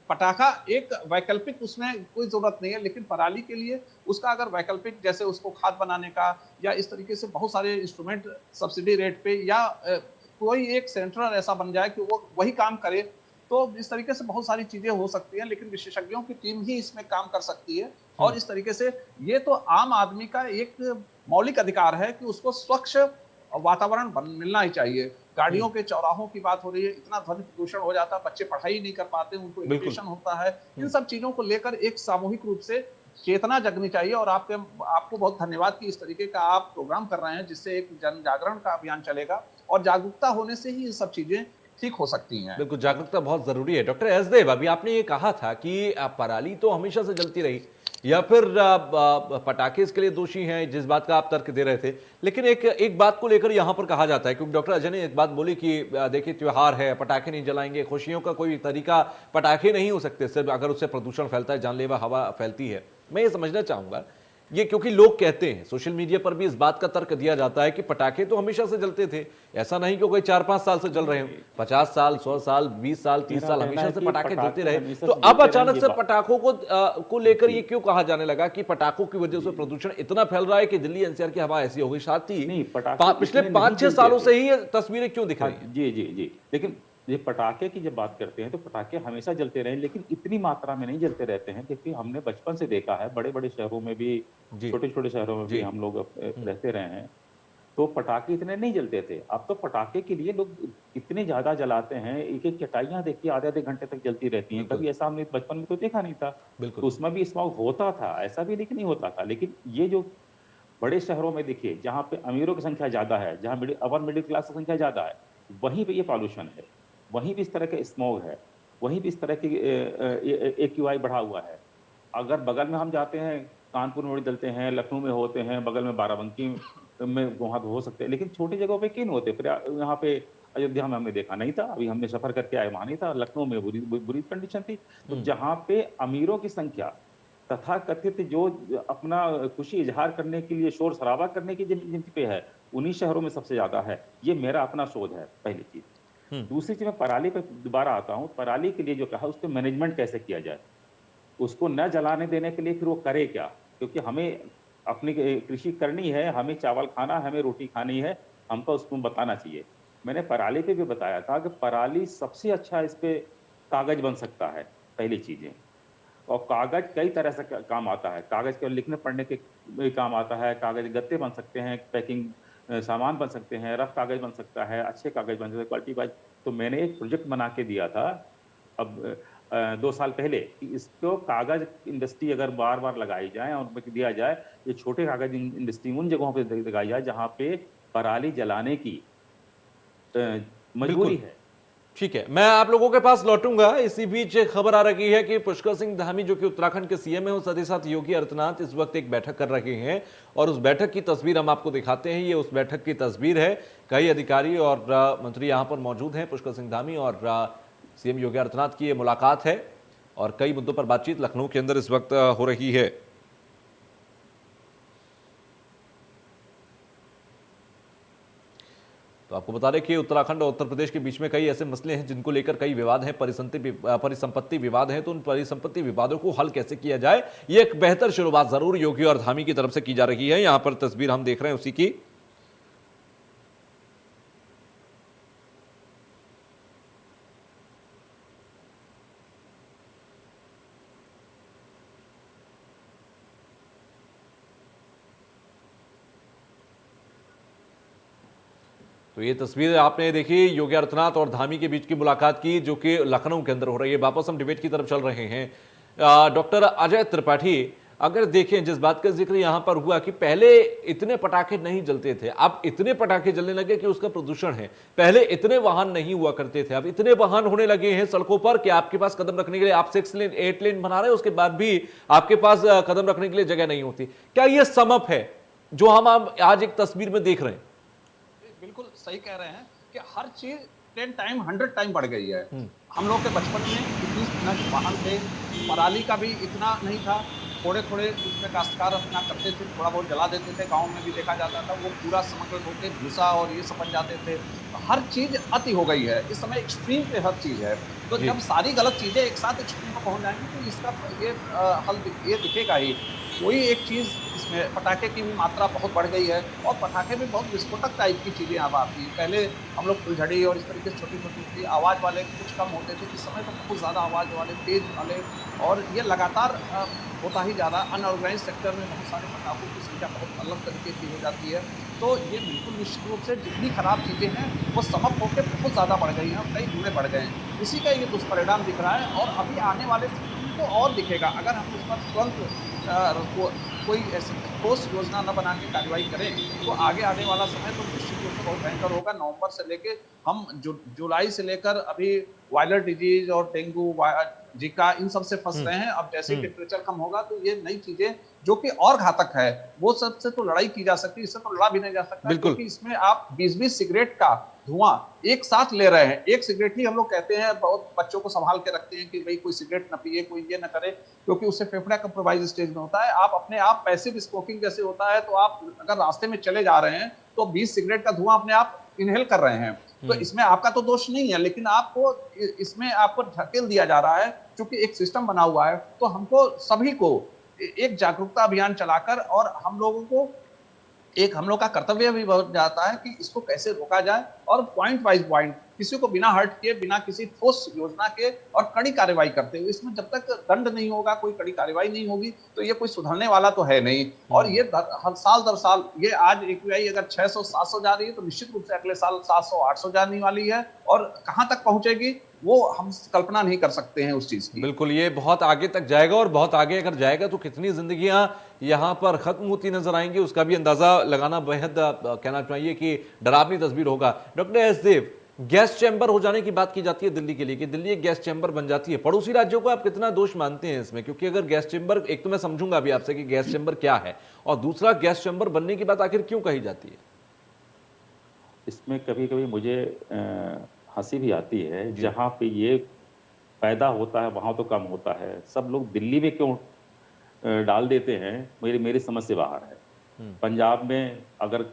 पटाखा एक वैकल्पिक, उसमें कोई जरूरत नहीं है, लेकिन पराली के लिए उसका अगर वैकल्पिक, जैसे उसको खाद बनाने का, या इस तरीके से बहुत सारे इंस्ट्रूमेंट सब्सिडी रेट पे, या कोई एक सेंटर ऐसा बन जाए कि वो वही काम करे, तो इस तरीके से बहुत सारी चीजें हो सकती हैं। लेकिन विशेषज्ञों की टीम ही इसमें काम कर सकती है। और इस तरीके से ये तो आम आदमी का एक मौलिक अधिकार है कि उसको स्वच्छ वातावरण मिलना ही चाहिए। गाड़ियों के चौराहों की बात हो रही है, इतना ध्वनि प्रदूषण हो जाता है, बच्चे पढ़ाई नहीं कर पाते, उनको इरिटेशन होता है। इन सब चीजों को लेकर एक सामूहिक रूप से चेतना जगनी चाहिए और आपको बहुत धन्यवाद कि इस तरीके का आप प्रोग्राम कर रहे हैं, जिससे एक जन जागरण का अभियान चलेगा और जागरूकता होने से ही ये सब चीजें ठीक हो सकती हैं। बिल्कुल, जागरूकता बहुत जरूरी है। डॉक्टर एसदेव, अभी आपने ये कहा था कि पराली तो हमेशा से जलती रही या फिर पटाखे इसके लिए दोषी हैं, जिस बात का आप तर्क दे रहे थे, लेकिन एक बात को लेकर यहां पर कहा जाता है, क्योंकि डॉक्टर अजय ने एक बात बोली कि देखिए त्योहार है, पटाखे नहीं जलाएंगे, खुशियों का कोई तरीका पटाखे नहीं हो सकते सिर्फ अगर उससे प्रदूषण फैलता है, जानलेवा हवा फैलती है। मैं ये समझना चाहूंगा ये, क्योंकि लोग कहते हैं, सोशल मीडिया पर भी इस बात का तर्क दिया जाता है कि पटाखे तो हमेशा से जलते थे, ऐसा नहीं कि कोई 4-5 साल से जल रहे हो, 50 साल, 100 साल, 20 साल, 30 साल हमेशा से पटाखे जलते रहे। तो अब अचानक से पटाखों को लेकर ये क्यों कहा जाने लगा कि पटाखों की वजह से प्रदूषण इतना फैल रहा है कि दिल्ली एनसीआर की हवा ऐसी हो गई? साथ ही पिछले 5-6 सालों से ही ये तस्वीरें क्यों दिख रही हैं? जी, लेकिन ये पटाखे की जब बात करते हैं तो पटाखे हमेशा जलते रहे, लेकिन इतनी मात्रा में नहीं जलते रहते हैं, क्योंकि हमने बचपन से देखा है, बड़े बड़े शहरों में भी, छोटे छोटे शहरों में भी हम लोग रहते रहे हैं, तो पटाखे इतने नहीं जलते थे। अब तो पटाखे के लिए लोग इतने ज्यादा जलाते हैं, एक एक चटाइयां देखिए आधे घंटे तक जलती रहती हैं। कभी ऐसा हमने बचपन में तो देखा नहीं था। तो उसमें भी स्मॉग होता था, ऐसा भी लेकिन नहीं होता था। लेकिन ये जो बड़े शहरों में देखिए, जहाँ पे अमीरों की संख्या ज्यादा है, जहाँ अपर मिडिल क्लास की संख्या ज्यादा है, वहीं पे ये पॉल्यूशन है, वहीं भी इस तरह के स्मॉग है, वहीं भी इस तरह की AQI बढ़ा हुआ है। अगर बगल में हम जाते हैं, कानपुर में जलते हैं, लखनऊ में होते हैं, बगल में बाराबंकी में वहाँ हो सकते हैं, लेकिन छोटी जगहों पे क्यों होते? यहाँ पे अयोध्या में हमने देखा नहीं था, अभी हमने सफर करके आए, वहाँ नहीं था। लखनऊ में बुरी कंडीशन थी। तो जहाँ पे अमीरों की संख्या तथा कथित जो अपना खुशी इजहार करने के लिए शोर शराबा करने की जिन पे है, उन्हीं शहरों में सबसे ज्यादा है। ये मेरा अपना शोध है, पहली चीज। दूसरी चीज, मैं पराली पे दोबारा आता हूँ। पराली के लिए जो कहा, उसके मैनेजमेंट कैसे किया जाए, उसको न जलाने देने के लिए फिर वो करे क्या? क्योंकि हमें अपनी कृषि करनी है, हमें चावल खाना, हमें रोटी खानी है, हमको उसको बताना चाहिए। मैंने पराली पे भी बताया था कि पराली सबसे अच्छा इस पे कागज बन सकता है, पहली चीजें। और कागज कई तरह से काम आता है। कागज केवल लिखने पढ़ने के काम आता है, कागज गत्ते बन सकते हैं, पैकिंग सामान बन सकते हैं, रफ कागज बन सकता है, अच्छे कागज बन सकते हैं, क्वालिटी वाइज। तो मैंने एक प्रोजेक्ट बना के दिया था अब 2 साल पहले कि इसको कागज इंडस्ट्री अगर बार बार लगाई जाए और दिया जाए, ये छोटे कागज इंडस्ट्री उन जगहों पे लगाई जाए जहाँ पे पराली जलाने की मजबूरी है। ठीक है, मैं आप लोगों के पास लौटूंगा। इसी बीच खबर आ रही है कि पुष्कर सिंह धामी, जो कि उत्तराखंड के सीएम है, और साथ ही साथ योगी आदित्यनाथ इस वक्त एक बैठक कर रहे हैं, और उस बैठक की तस्वीर हम आपको दिखाते हैं। ये उस बैठक की तस्वीर है। कई अधिकारी और मंत्री यहां पर मौजूद हैं। पुष्कर सिंह धामी और सीएम योगी आदित्यनाथ की ये मुलाकात है और कई मुद्दों पर बातचीत लखनऊ के अंदर इस वक्त हो रही है। तो आपको बता दें कि उत्तराखंड और उत्तर प्रदेश के बीच में कई ऐसे मसले हैं जिनको लेकर कई विवाद हैं, परिसंपत्ति विवाद हैं। तो उन परिसंपत्ति विवादों को हल कैसे किया जाए, ये एक बेहतर शुरुआत जरूर योगी और धामी की तरफ से की जा रही है। यहां पर तस्वीर हम देख रहे हैं उसी की। तो ये तस्वीर आपने देखी योगी आदित्यनाथ और धामी के बीच की मुलाकात की, जो कि लखनऊ के अंदर हो रही है। वापस हम डिबेट की तरफ चल रहे हैं। डॉक्टर अजय त्रिपाठी, अगर देखें जिस बात का जिक्र यहां पर हुआ कि पहले इतने पटाखे नहीं जलते थे, अब इतने पटाखे जलने लगे कि उसका प्रदूषण है। पहले इतने वाहन नहीं हुआ करते थे, अब इतने वाहन होने लगे हैं सड़कों पर कि आपके पास कदम रखने के लिए, आप 6 लेन 8 लेन बना रहे हैं, उसके बाद भी आपके पास कदम रखने के लिए जगह नहीं होती। क्या यह समप है जो हम आज एक तस्वीर में देख रहे हैं? बिल्कुल सही कह रहे हैं कि हर चीज 10 टाइम 100 टाइम बढ़ गई है। हम लोग के बचपन में इतने वाहन थे, पराली का भी इतना नहीं था, थोड़े थोड़े उसमें काश्तकार अपना करते थे, थोड़ा बहुत जला देते थे। गांव में भी देखा जाता था, वो पूरा समग्र होकर भूसा और ये सब बन जाते थे। तो हर चीज अति हो गई है इस समय, एक्सट्रीम पे हर चीज है। तो जब सारी गलत चीजें एक साथ एक्सट्रीम पर पहुंच जाएंगी तो इसका ये हल ये दिखेगा ही। कोई एक चीज इसमें, पटाखे की भी मात्रा बहुत बढ़ गई है और पटाखे में बहुत विस्फोटक टाइप की चीजें अब आती हैं। पहले हम लोग फुलझड़ी और इस तरीके से छोटी छोटी आवाज वाले कुछ कम होते थे, इस समय तो बहुत ज्यादा आवाज वाले, तेज वाले, और ये लगातार होता ही जा रहा है। अनऑर्गेनाइज सेक्टर में बहुत सारे पटाखों की संख्या बहुत अलग तरीके की हो जाती है। तो ये बिल्कुल निश्चित रूप से जितनी खराब चीजें हैं वो समप होकर बहुत ज्यादा बढ़ गई हैं और कई गुणे बढ़ गए हैं। इसी का ये दुष्परिणाम दिख रहा है और अभी आने वाले समय में तो और दिखेगा अगर हम इस पर तुरंत कोई ऐसी ठोस योजना न बना के कार्रवाई करें तो आने वाला समय तो निश्चित रूप से बहुत भयंकर होगा। नवंबर से लेके हम जुलाई से लेकर अभी वायरल डिजीज और डेंगू जिका इन सब से फंस रहे हैं। अब जैसे टेम्परेचर कम होगा तो ये नई चीजें जो कि और घातक है वो सबसे तो लड़ाई की जा सकती है, इससे तो लड़ा भी नहीं जा सकता क्योंकि इसमें आप 20-20 सिगरेट का धुआं एक साथ ले रहे हैं। एक सिगरेट ही हम लोग कहते हैं, बहुत बच्चों को संभाल के रखते हैं कि भाई कोई सिगरेट ना पिए, कोई ये ना करे क्योंकि उससे फेफड़ा कंप्रोमाइज स्टेज में होता है। आप अपने आप पैसिव स्मोकिंग जैसे होता है तो आप अगर रास्ते में चले जा रहे हैं तो 20 सिगरेट का धुआं अपने आप इनहेल कर रहे हैं तो इसमें आपका तो दोष नहीं है, लेकिन आपको इसमें आपको ढकेल दिया जा रहा है क्योंकि एक सिस्टम बना हुआ है। तो हमको सभी को एक जागरूकता अभियान चलाकर और हम लोग का कर्तव्य भी बहुत जाता है कि इसको कैसे रोका जाए और पॉइंट वाइज पॉइंट किसी को बिना हर्ट किए, बिना किसी ठोस योजना के और कड़ी कार्रवाई करते हुए, इसमें जब तक दंड नहीं होगा, कोई कड़ी कार्रवाई नहीं होगी तो ये कोई सुधरने वाला तो है नहीं। और ये हर साल दर साल ये आज AQI अगर 600-700 जा रही है तो निश्चित रूप से अगले साल 700-800 जाने वाली है और कहां तक पहुंचेगी वो हम कल्पना नहीं कर सकते हैं उस चीज की। बिल्कुल, ये बहुत आगे तक जाएगा और बहुत आगे अगर जाएगा तो कितनी जिंदगियां यहां पर खत्म होती नजर आएंगी उसका भी अंदाजा लगाना बेहद कहना चाहिए कि डरावनी तस्वीर होगा। डॉक्टर एस देव, गैस चैम्बर हो जाने की बात की जाती है दिल्ली के लिए कि दिल्ली एक गैस चैम्बर बन जाती है, पड़ोसी राज्यों को आप कितना दोष मानते हैं इसमें? क्योंकि अगर गैस चैम्बर, एक तो मैं समझूंगा अभी आपसे कि गैस चैम्बर क्या है और दूसरा गैस चैम्बर बनने की बात आखिर क्यों कही जाती है? इसमें कभी कभी मुझे हंसी भी आती है, जहाँ पे ये पैदा होता है वहां तो कम होता है, सब लोग दिल्ली में क्यों डाल देते हैं, मेरी समझ से बाहर है। पंजाब में अगर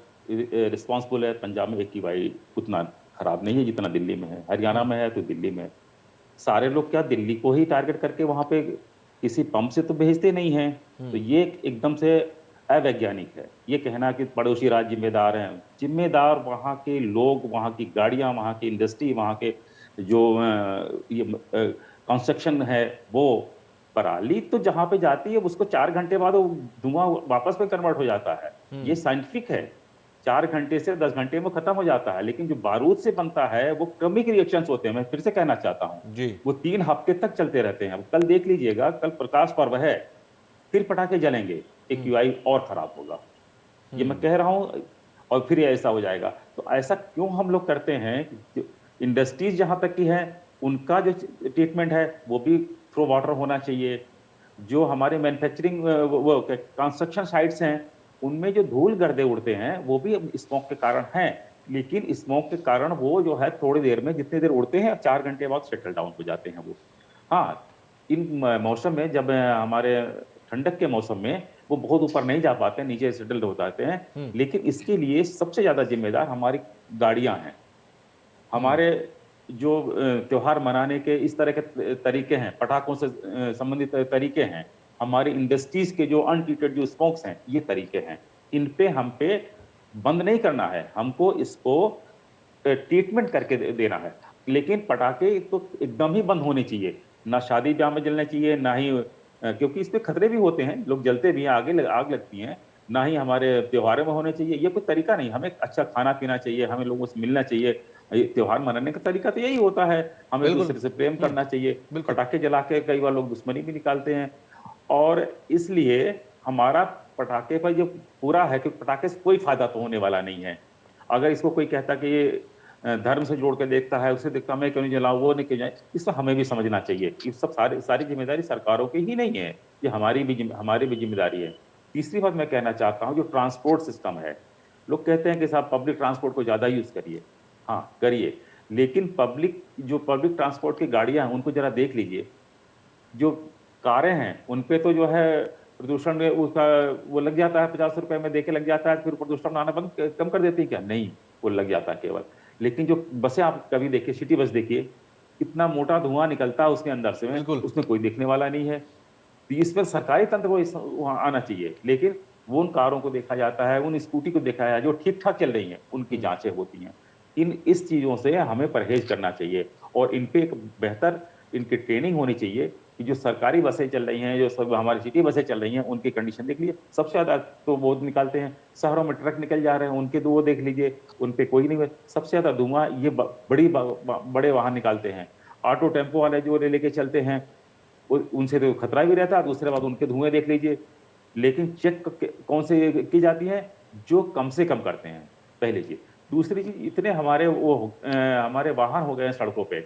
रिस्पॉन्सिबल है, पंजाब में AQI उतना खराब नहीं है जितना दिल्ली में है, हरियाणा में है तो दिल्ली में। सारे लोग क्या दिल्ली को ही टारगेट करके वहां पे किसी पंप से तो भेजते नहीं हैं। तो ये एकदम से अवैज्ञानिक है ये कहना कि पड़ोसी राज्य जिम्मेदार हैं। जिम्मेदार वहाँ के लोग, वहाँ की गाड़ियाँ, वहाँ की इंडस्ट्री, वहाँ के जो कंस्ट्रक्शन है वो। पराली तो जहाँ पे जाती है उसको 4 घंटे बाद वो धुआं वापस में कन्वर्ट हो जाता है, ये साइंटिफिक है। 4 घंटे से 10 घंटे में खत्म हो जाता है। लेकिन जो बारूद से बनता है वो क्रमिक रिएक्शंस होते हैं, मैं फिर से कहना चाहता हूँ, वो 3 हफ्ते तक चलते रहते हैं। अब कल देख लीजिएगा, कल प्रकाश पर्व है, फिर पटाखे जलेंगे, AQI और खराब होगा, ये मैं कह रहा हूँ। और फिर ऐसा हो जाएगा। तो ऐसा क्यों हम लोग करते हैं? इंडस्ट्रीज जहां तक की है उनका जो ट्रीटमेंट है वो भी थ्रो वाटर होना चाहिए। जो हमारे मैन्युफैक्चरिंग वो कंस्ट्रक्शन साइट्स हैं उनमें जो धूल गर्दे उड़ते हैं वो भी स्मोक के कारण हैं। लेकिन स्मोक के कारण वो जो है थोड़ी देर में, जितनी देर उड़ते हैं 4 घंटे बाद सेटल डाउन हो जाते हैं वो। हाँ, इन मौसम में जब हमारे ठंडक के मौसम में वो बहुत ऊपर नहीं जा पाते, नीचे सेटल हो जाते हैं। लेकिन इसके लिए सबसे ज्यादा जिम्मेदार हमारी गाड़ियां हैं। हमारे जो त्योहार मनाने के इस तरह के तरीके हैं, पटाखों से संबंधित तरीके हैं, हमारी इंडस्ट्रीज के जो अनट्रीटेड जो स्मोक्स हैं, ये तरीके हैं। इन पे हम पे बंद नहीं करना है, हमको इसको ट्रीटमेंट करके देना है। लेकिन पटाखे तो एकदम ही बंद होने चाहिए, ना शादी ब्याह में जलना चाहिए, ना ही, क्योंकि इस पे खतरे भी होते हैं, लोग जलते भी हैं, आग लगती हैं, ना ही हमारे त्योहारों में होने चाहिए। ये कोई तरीका नहीं। हमें अच्छा खाना पीना चाहिए, हमें लोगों से मिलना चाहिए। त्योहार मनाने का तरीका तो यही होता है, हमें एक दूसरे से प्रेम करना चाहिए। पटाखे जला के कई बार लोग दुश्मनी भी निकालते हैं। और इसलिए हमारा पटाखे पर जो पूरा है कि पटाखे से कोई फायदा तो होने वाला नहीं है। अगर इसको कोई कहता कि ये धर्म से जोड़ के देखता है, उसे देखता मैं क्यों नहीं जलाऊं, वो नहीं क्यों जाए, इसको हमें भी समझना चाहिए। ये सब सारी जिम्मेदारी सरकारों की ही नहीं है, ये हमारी भी जिम्मेदारी है। तीसरी बात मैं कहना चाहता हूँ, जो ट्रांसपोर्ट सिस्टम है, लोग कहते हैं कि साहब पब्लिक ट्रांसपोर्ट को ज़्यादा यूज़ करिए। हाँ करिए, लेकिन पब्लिक ट्रांसपोर्ट की गाड़ियाँ हैं उनको जरा देख लीजिए। जो कारें हैं उन पे तो जो है प्रदूषण में उसका वो लग जाता है, 50 रुपए में देके लग जाता है, फिर प्रदूषण आना कम कर देती है क्या? नहीं, वो लग जाता है केवल। लेकिन जो बसें आप कभी देखिए, सिटी बस देखिए, कितना मोटा धुआं निकलता है उसके अंदर से, उसमें कोई देखने वाला नहीं है। तो इस पर सरकारी तंत्र को आना चाहिए। लेकिन वो उन कारों को देखा जाता है, उन स्कूटी को देखा है जो ठीक ठाक चल रही हैं, उनकी जांचें होती हैं। इस चीज़ों से हमें परहेज करना चाहिए और इन पे एक बेहतर इनकी ट्रेनिंग होनी चाहिए कि जो सरकारी बसें चल रही हैं, जो सब हमारी सिटी बसें चल रही हैं, उनकी कंडीशन देख लीजिए, सबसे ज्यादा तो वो निकालते हैं। शहरों में ट्रक निकल जा रहे हैं, उनके तो वो देख लीजिए, उन पे कोई नहीं, सबसे ज्यादा धुआं ये बड़े वाहन निकालते हैं। ऑटो टेम्पो वाले जो लेके चलते हैं, उनसे तो खतरा भी रहता है, दूसरे बात उनके धुएं देख लीजिए। लेकिन चेक कौन से की जाती है? जो कम से कम करते हैं, पहली चीज। दूसरी चीज, इतने हमारे हमारे वाहन हो गए हैं सड़कों पे,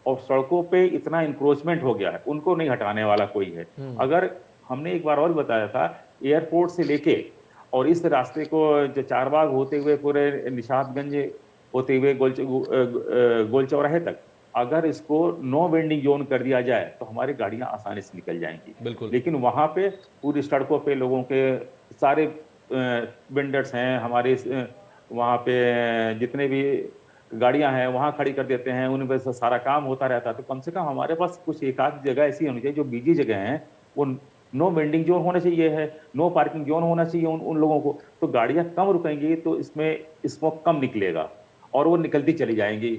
और सड़कों पे इतना इंक्रोचमेंट हो गया है, उनको नहीं हटाने वाला कोई है। अगर हमने एक बार और बताया था, एयरपोर्ट से लेके और इस रास्ते को जो चारबाग होते हुए पूरे निशातगंज होते हुए गोल चौराहे तक, अगर इसको नो वेंडिंग जोन कर दिया जाए तो हमारी गाड़ियां आसानी से निकल जाएंगी। बिल्कुल। लेकिन वहां पे पूरी सड़कों पे लोगों के सारे वेंडर्स हैं हमारे, वहां पे जितने भी गाड़ियां हैं वहां खड़ी कर देते हैं, उन पे सारा काम होता रहता है। तो कम से कम हमारे पास कुछ एक आध जगह ऐसी होनी चाहिए जो बिजी जगह हैं, वो नो वेंडिंग जोन होना चाहिए है, नो पार्किंग जोन होना चाहिए उन लोगों को। तो गाड़ियां कम रुकेंगी तो इसमें स्मोक कम निकलेगा और वो निकलती चली जाएंगी।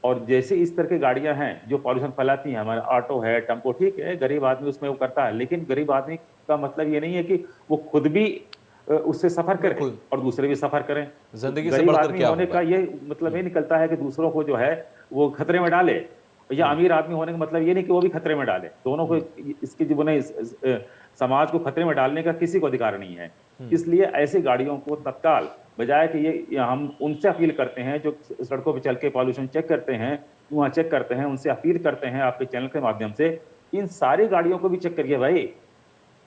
और जैसे इस तरह की गाड़ियां हैं जो पॉल्यूशन फैलाती हैं, हमारा ऑटो है, टेम्पो, ठीक है, गरीब आदमी उसमें वो करता है, लेकिन गरीब आदमी का मतलब ये नहीं है कि वो खुद भी उससे सफर करें और दूसरे भी सफर करें। जिंदगी से गरीब बढ़कर आदमी क्या होने होगा? का ये मतलब ये निकलता है कि दूसरों को जो है वो खतरे में डाले, या अमीर आदमी होने का मतलब ये नहीं कि वो भी खतरे में डाले। दोनों को इसके जीवन में समाज को खतरे में डालने का किसी को अधिकार नहीं है। इसलिए ऐसी गाड़ियों को तत्काल, बजाय कि ये हम उनसे अपील करते हैं जो सड़कों पर चल के पॉल्यूशन चेक करते हैं, वहाँ चेक करते हैं, उनसे अपील करते हैं आपके चैनल के माध्यम से, इन सारी गाड़ियों को भी चेक करिए भाई।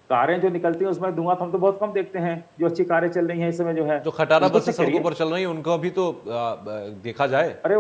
कारें जो निकलती हैं उसमें धुआं हम तो बहुत कम देखते हैं, जो अच्छी कारें चल रही हैं इस समय जो है, जो खटारा बसें सड़कों पर चल रही हैं उनको भी तो देखा जाए। अरे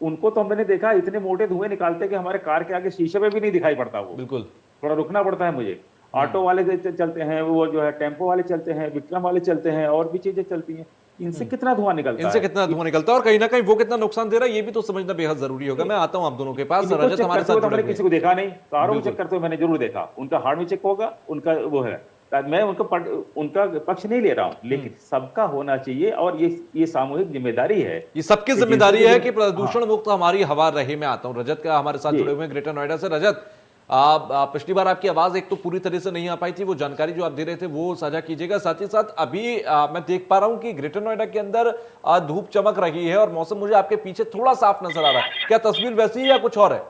उनको तो हमने देखा, इतने मोटे धुएं निकालते कि हमारे कार के आगे शीशे में भी नहीं दिखाई पड़ता। वो बिल्कुल, थोड़ा रुकना पड़ता है मुझे। ऑटो वाले चलते हैं, वो जो है टेम्पो वाले चलते हैं, विक्रम वाले चलते हैं, और भी चीजें चलती हैं, इनसे कितना धुआं निकलता है, इनसे कितना धुआं निकलता है, और कहीं ना कहीं वो कितना नुकसान दे रहा है ये भी तो समझना बेहद जरूरी होगा। मैं आता हूं आप दोनों के पास। रजत हमारे साथ जुड़े हुए हैं। किसी को देखा नहीं, कारों में चेक करते हुए मैंने जरूर देखा, उनका हार्ड में चेक होगा, उनका वो है, मैं उनका पक्ष नहीं ले रहा हूं, लेकिन सबका होना चाहिए, और ये सामूहिक जिम्मेदारी है, ये सबकी जिम्मेदारी है कि प्रदूषण मुक्त हमारी हवा रहे। मैं आता हूं रजत का हमारे साथ जुड़े हुए हैं ग्रेटर नोएडा से। रजत, पिछली बार आपकी आवाज एक तो पूरी तरह से नहीं आ पाई थी, वो जानकारी जो आप दे रहे थे वो साझा कीजिएगा। साथ ही साथ अभी मैं देख पा रहा हूं कि ग्रेटर नोएडा के अंदर धूप चमक रही है और मौसम मुझे आपके पीछे थोड़ा साफ नजर आ रहा है। क्या तस्वीर वैसी है या कुछ और है?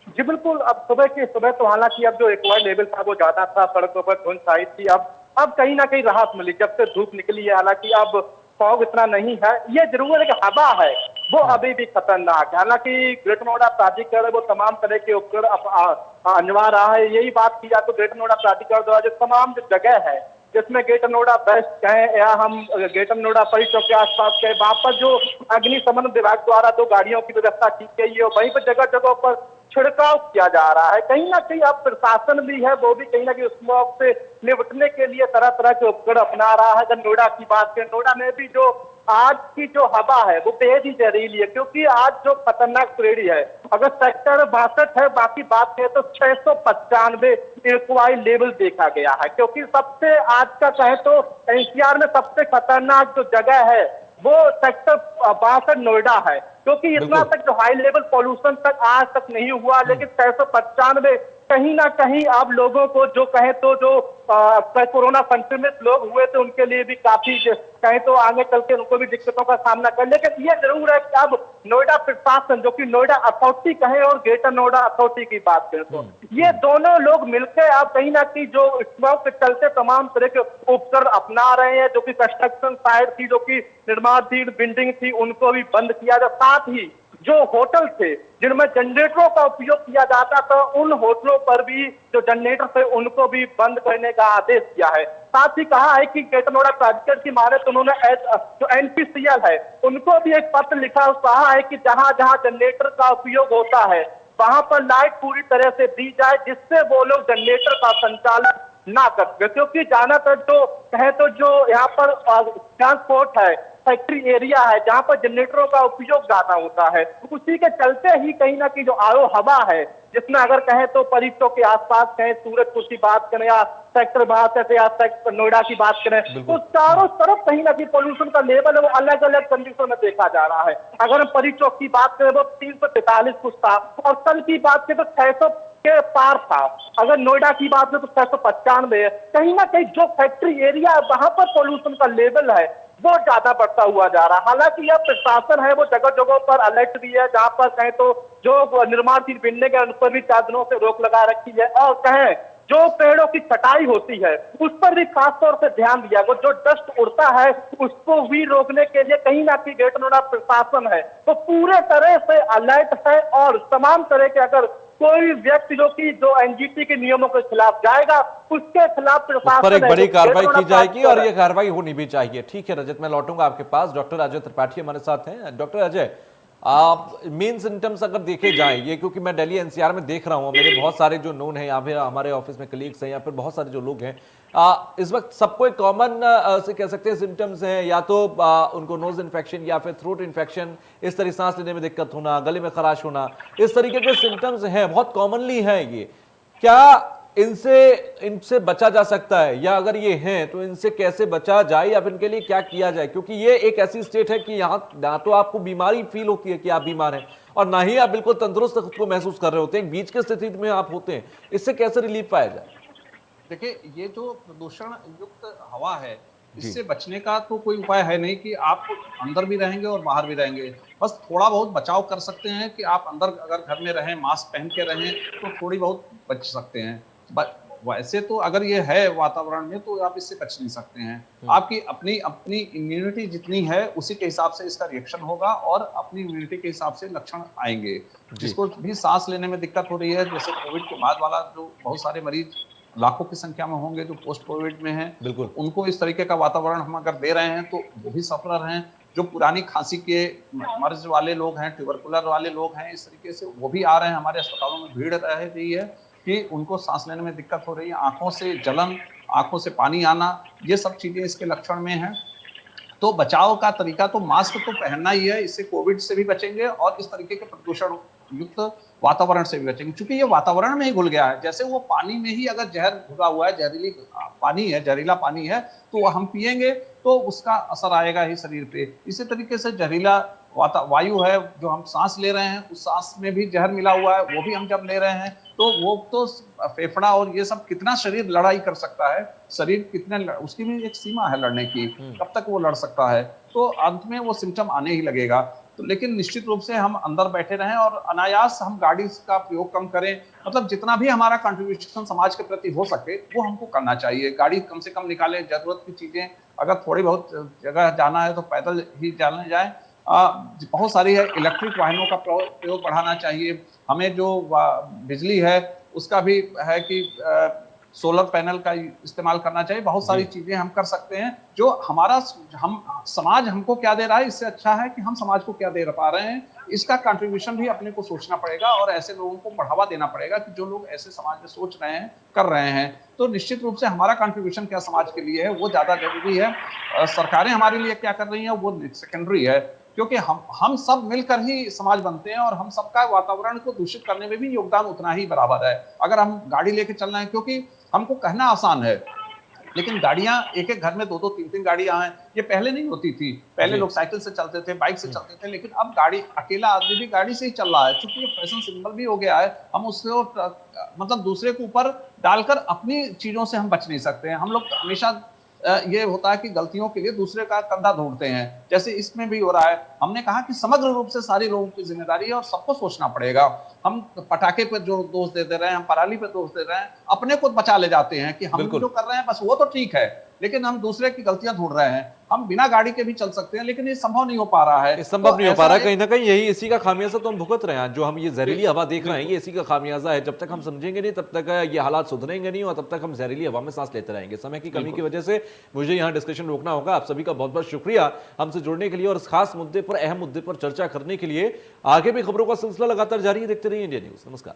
जी बिल्कुल, अब सुबह तो हालांकि अब जो एक्वाई लेवल था वो ज्यादा था, सड़कों पर धुंध छाई थी। अब कहीं ना कहीं राहत मिली जब से धूप निकली है। हालांकि अब फॉग इतना नहीं है, ये जरूर है कि हवा है वो अभी भी खतरनाक है। हालांकि ग्रेटर नोएडा प्राधिकरण वो तमाम तरह के उपकरण अनिवार्य रहा है। यही बात की जाए तो ग्रेटर नोएडा प्राधिकरण द्वारा जो तमाम जो जगह है, जिसमें ग्रेटर नोएडा वेस्ट कहें या हम ग्रेटर नोएडा परी चौक के आसपास कहें, वहां पर जो अग्निशमन विभाग द्वारा 2 गाड़ियों की व्यवस्था की गई है, वहीं पर जगह जगह पर छिड़काव किया जा रहा है। कहीं ना कहीं अब प्रशासन भी है, वो भी कहीं ना कहीं स्मॉग से निपटने के लिए तरह तरह के उपकरण अपना रहा है। अगर नोएडा की बात करें, नोएडा में भी जो आज की जो हवा है वो बेहद ही जहरीली है, क्योंकि आज जो खतरनाक श्रेणी है, अगर सेक्टर 62 है, बाकी बात करें तो 695 एक्वाई लेवल देखा गया है। क्योंकि सबसे आज का कहे तो एनसीआर में सबसे खतरनाक जो जगह है वो सेक्टर 62 नोएडा है, क्योंकि इतना तक जो हाई लेवल पॉल्यूशन तक आज तक नहीं हुआ। लेकिन 695 कहीं ना कहीं आप लोगों को जो कहे तो जो कोरोना संक्रमित लोग हुए थे उनके लिए भी काफी कहे तो आगे चल के उनको भी दिक्कतों का सामना कर। लेकिन ये जरूर है कि अब नोएडा प्रशासन, जो कि नोएडा अथॉरिटी कहे और ग्रेटर नोएडा अथॉरिटी की बात करें तो ये दोनों लोग मिलकर आप कहीं ना कहीं जो स्मॉग के चलते तमाम तरह के उपकरण अपना रहे हैं। जो कि कंस्ट्रक्शन साइट थी, जो कि निर्माणाधीन बिल्डिंग थी, उनको भी बंद किया जाए। साथ ही जो होटल थे जिनमें जनरेटरों का उपयोग किया जाता था, उन होटलों पर भी जो जनरेटर थे उनको भी बंद करने का आदेश किया है। साथ ही कहा है कि ग्रेटर नोएडा प्राधिकरण की माने तो उन्होंने जो एनपीसीएल है उनको भी एक पत्र लिखा, कहा है कि जहां जहां जनरेटर का उपयोग होता है वहां पर लाइट पूरी तरह से दी जाए, जिससे वो लोग जनरेटर का संचालन ना कर सके। क्योंकि ज्यादातर जो कहे तो जो यहाँ पर ट्रांसपोर्ट है, फैक्ट्री एरिया है, जहां पर जनरेटरों का उपयोग ज्यादा होता है, उसी के चलते ही कहीं ना कहीं जो आयो हवा है, जिसमें अगर कहें तो परी चौक के आसपास कहें, सूरजपुर की बात करें या सेक्टर 62 या सेक्टर नोएडा की बात करें, तो चारों तरफ कहीं ना कहीं पोल्यूशन का लेवल है वो अलग अलग कंडीशन में देखा जा रहा है। अगर हम परी चौक की बात करें वो 343 कुछ था, और कल की बात करें तो के पार था। अगर नोएडा की बात करें तो 695 है। कहीं ना कहीं जो फैक्ट्री एरिया है वहां पर पोल्यूशन का लेवल है वो ज्यादा बढ़ता हुआ जा रहा है। हालांकि यह प्रशासन है वो जगह जगह पर अलर्ट भी है, जहां पर कहें तो जो निर्माण चीज बिनने के उन पर भी 4 दिनों से रोक लगा रखी है, और कहें जो पेड़ों की छटाई होती है उस पर भी खास तौर से ध्यान दिया गया। जो डस्ट उड़ता है उसको भी रोकने के लिए कहीं ना कहीं ग्रेटर नोएडा प्रशासन है तो पूरे तरह से अलर्ट है, और तमाम तरह के अगर कोई व्यक्ति जो एनजीटी के नियमों के खिलाफ जाएगा उसके खिलाफ उस पर एक प्रशासन बड़ी कार्रवाई की जाएगी और है। ये कार्रवाई होनी भी चाहिए। ठीक है रजत, मैं लौटूंगा आपके पास। डॉक्टर अजय त्रिपाठी हमारे साथ हैं। डॉक्टर अजय, आप मेन सिम्टम्स अगर देखे जाएं, ये क्योंकि मैं दिल्ली एनसीआर में देख रहा हूं, मेरे बहुत सारे जो नोन हैं यहाँ पे, हमारे ऑफिस में कलीग्स हैं यहाँ पे, बहुत सारे जो लोग हैं इस वक्त सबको एक कॉमन से कह सकते हैं सिम्टम्स हैं, या तो उनको नोज इन्फेक्शन या फिर थ्रोट इन्फेक्शन, इस तरह सांस लेने में दिक्कत होना, गले में खराश होना, इस तरीके के सिम्टम्स हैं, बहुत कॉमनली हैं ये। क्या इनसे बचा जा सकता है, या अगर ये हैं तो इनसे कैसे बचा जाए या फिर इनके लिए क्या किया जाए? क्योंकि ये एक ऐसी स्टेट है कि यहाँ ना तो आपको बीमारी फील होती है कि आप बीमार हैं और ना ही आप बिल्कुल तंदुरुस्त खुद को महसूस कर रहे होते हैं, बीच की स्थिति में आप होते हैं। इससे कैसे रिलीफ पाया जाए? देखिए, ये जो प्रदूषण युक्त हवा है इससे बचने का तो कोई उपाय है नहीं कि आप अंदर भी रहेंगे और बाहर भी रहेंगे। बस थोड़ा बहुत बचाव कर सकते हैं कि आप अंदर अगर घर में रहें, मास्क पहन के रहें तो थोड़ी बहुत बच सकते हैं। वैसे तो अगर ये है वातावरण में तो आप इससे बच नहीं सकते हैं। आपकी अपनी इम्यूनिटी जितनी है उसी के हिसाब से इसका रिएक्शन होगा और अपनी इम्यूनिटी के हिसाब से लक्षण आएंगे। जिसको भी सांस लेने में दिक्कत हो रही है, जैसे कोविड के बाद वाला जो बहुत सारे मरीज लाखों की संख्या में होंगे जो पोस्ट कोविड में हैं, बिल्कुल उनको इस तरीके का वातावरण हम अगर दे रहे हैं तो वो भी सफर हैं। जो पुरानी खांसी के मर्ज वाले लोग हैं, ट्यूबरकुलर वाले लोग हैं, इस तरीके से वो भी आ रहे हैं। हमारे अस्पतालों में भीड़ रह रही है कि उनको सांस लेने में दिक्कत हो रही है, आंखों से जलन, आंखों से पानी आना, ये सब चीजें इसके लक्षण में हैं। तो बचाव का तरीका तो मास्क तो पहनना ही है, इससे कोविड से भी बचेंगे और इस तरीके के प्रदूषण युक्त वातावरण से भी बचेंगे। क्योंकि ये वातावरण में ही घुल गया है, जैसे वो पानी में ही अगर जहर घुला हुआ है, जहरीली पानी है, जहरीला पानी है, तो हम पिएंगे तो उसका असर आएगा ही शरीर पे। इसी तरीके से जहरीला वायु है जो हम सांस ले रहे हैं, उस सांस में भी जहर मिला हुआ है, वो भी हम जब ले रहे हैं तो वो तो फेफड़ा और ये सब कितना शरीर लड़ाई कर सकता है, शरीर कितने उसकी भी एक सीमा है लड़ने की, कब तक वो लड़ सकता है। तो अंत में वो सिम्टम आने ही लगेगा। तो लेकिन निश्चित रूप से हम अंदर बैठे रहें और अनायास हम गाड़ी का प्रयोग कम करें। मतलब जितना भी हमारा कंट्रीब्यूशन समाज के प्रति हो सके वो हमको करना चाहिए। गाड़ी कम से कम निकालें, जरूरत की चीजें अगर थोड़ी बहुत जगह जाना है तो पैदल ही जाने जाए। बहुत सारी है, इलेक्ट्रिक वाहनों का प्रयोग बढ़ाना चाहिए। हमें जो बिजली है उसका भी है कि सोलर पैनल का इस्तेमाल करना चाहिए। बहुत सारी चीजें हम कर सकते हैं। जो हम समाज हमको क्या दे रहा है, इससे अच्छा है कि हम समाज को क्या दे पा रहे हैं। इसका कंट्रीब्यूशन भी अपने को सोचना पड़ेगा और ऐसे लोगों को बढ़ावा देना पड़ेगा कि जो लोग ऐसे समाज में सोच रहे हैं, कर रहे हैं। तो निश्चित रूप से हमारा कंट्रीब्यूशन क्या समाज के लिए है वो ज्यादा जरूरी है। सरकारें हमारे लिए क्या कर रही है वो सेकेंडरी है, क्योंकि हम सब मिलकर ही समाज बनते हैं और हम सबका वातावरण को दूषित करने में भी योगदान उतना ही बराबर है। अगर हम गाड़ी लेके चल रहे हैं, क्योंकि हमको कहना आसान है लेकिन गाड़ियां एक एक घर में 2-2, 3-3 गाड़ियां हैं, ये पहले नहीं होती थी। पहले लोग साइकिल से चलते थे, बाइक से चलते थे, लेकिन अब गाड़ी, अकेला आदमी भी गाड़ी से ही चल रहा है। चूंकि ये फैशन सिंबल भी हो गया है, हम उससे मतलब दूसरे के ऊपर डालकर अपनी चीजों से हम बच नहीं सकते हैं। हम लोग हमेशा ये होता है कि गलतियों के लिए दूसरे का कंधा ढूंढते हैं, जैसे इसमें भी हो रहा है। हमने कहा कि समग्र रूप से सारे लोगों की जिम्मेदारी है और सबको सोचना पड़ेगा। हम पटाखे पर जो दोष दे रहे हैं, हम पराली पर दोष दे रहे हैं, अपने को बचा ले जाते हैं कि हम जो कर रहे हैं बस वो तो ठीक है, लेकिन हम दूसरे की गलतियां ढूंढ रहे हैं। हम बिना गाड़ी के भी चल सकते हैं, लेकिन ये संभव नहीं हो पा रहा है। संभव नहीं हो पा रहा है, कहीं ना कहीं यही इसी का खामियाजा तो हम भुगत रहे हैं। जो हम ये जहरीली हवा देख रहे हैं ये इसी का खामियाजा है। जब तक हम समझेंगे नहीं तब तक ये हालात सुधरेंगे नहीं और तब तक हम जहरीली हवा में सांस लेते रहेंगे। समय की कमी की वजह से मुझे यहाँ डिस्कशन रोकना होगा। आप सभी का बहुत बहुत शुक्रिया हमसे जुड़ने के लिए और इस खास मुद्दे पर, अहम मुद्दे पर चर्चा करने के लिए। आगे भी खबरों का सिलसिला लगातार जारी है, देखते रहिए इंडिया न्यूज। नमस्कार।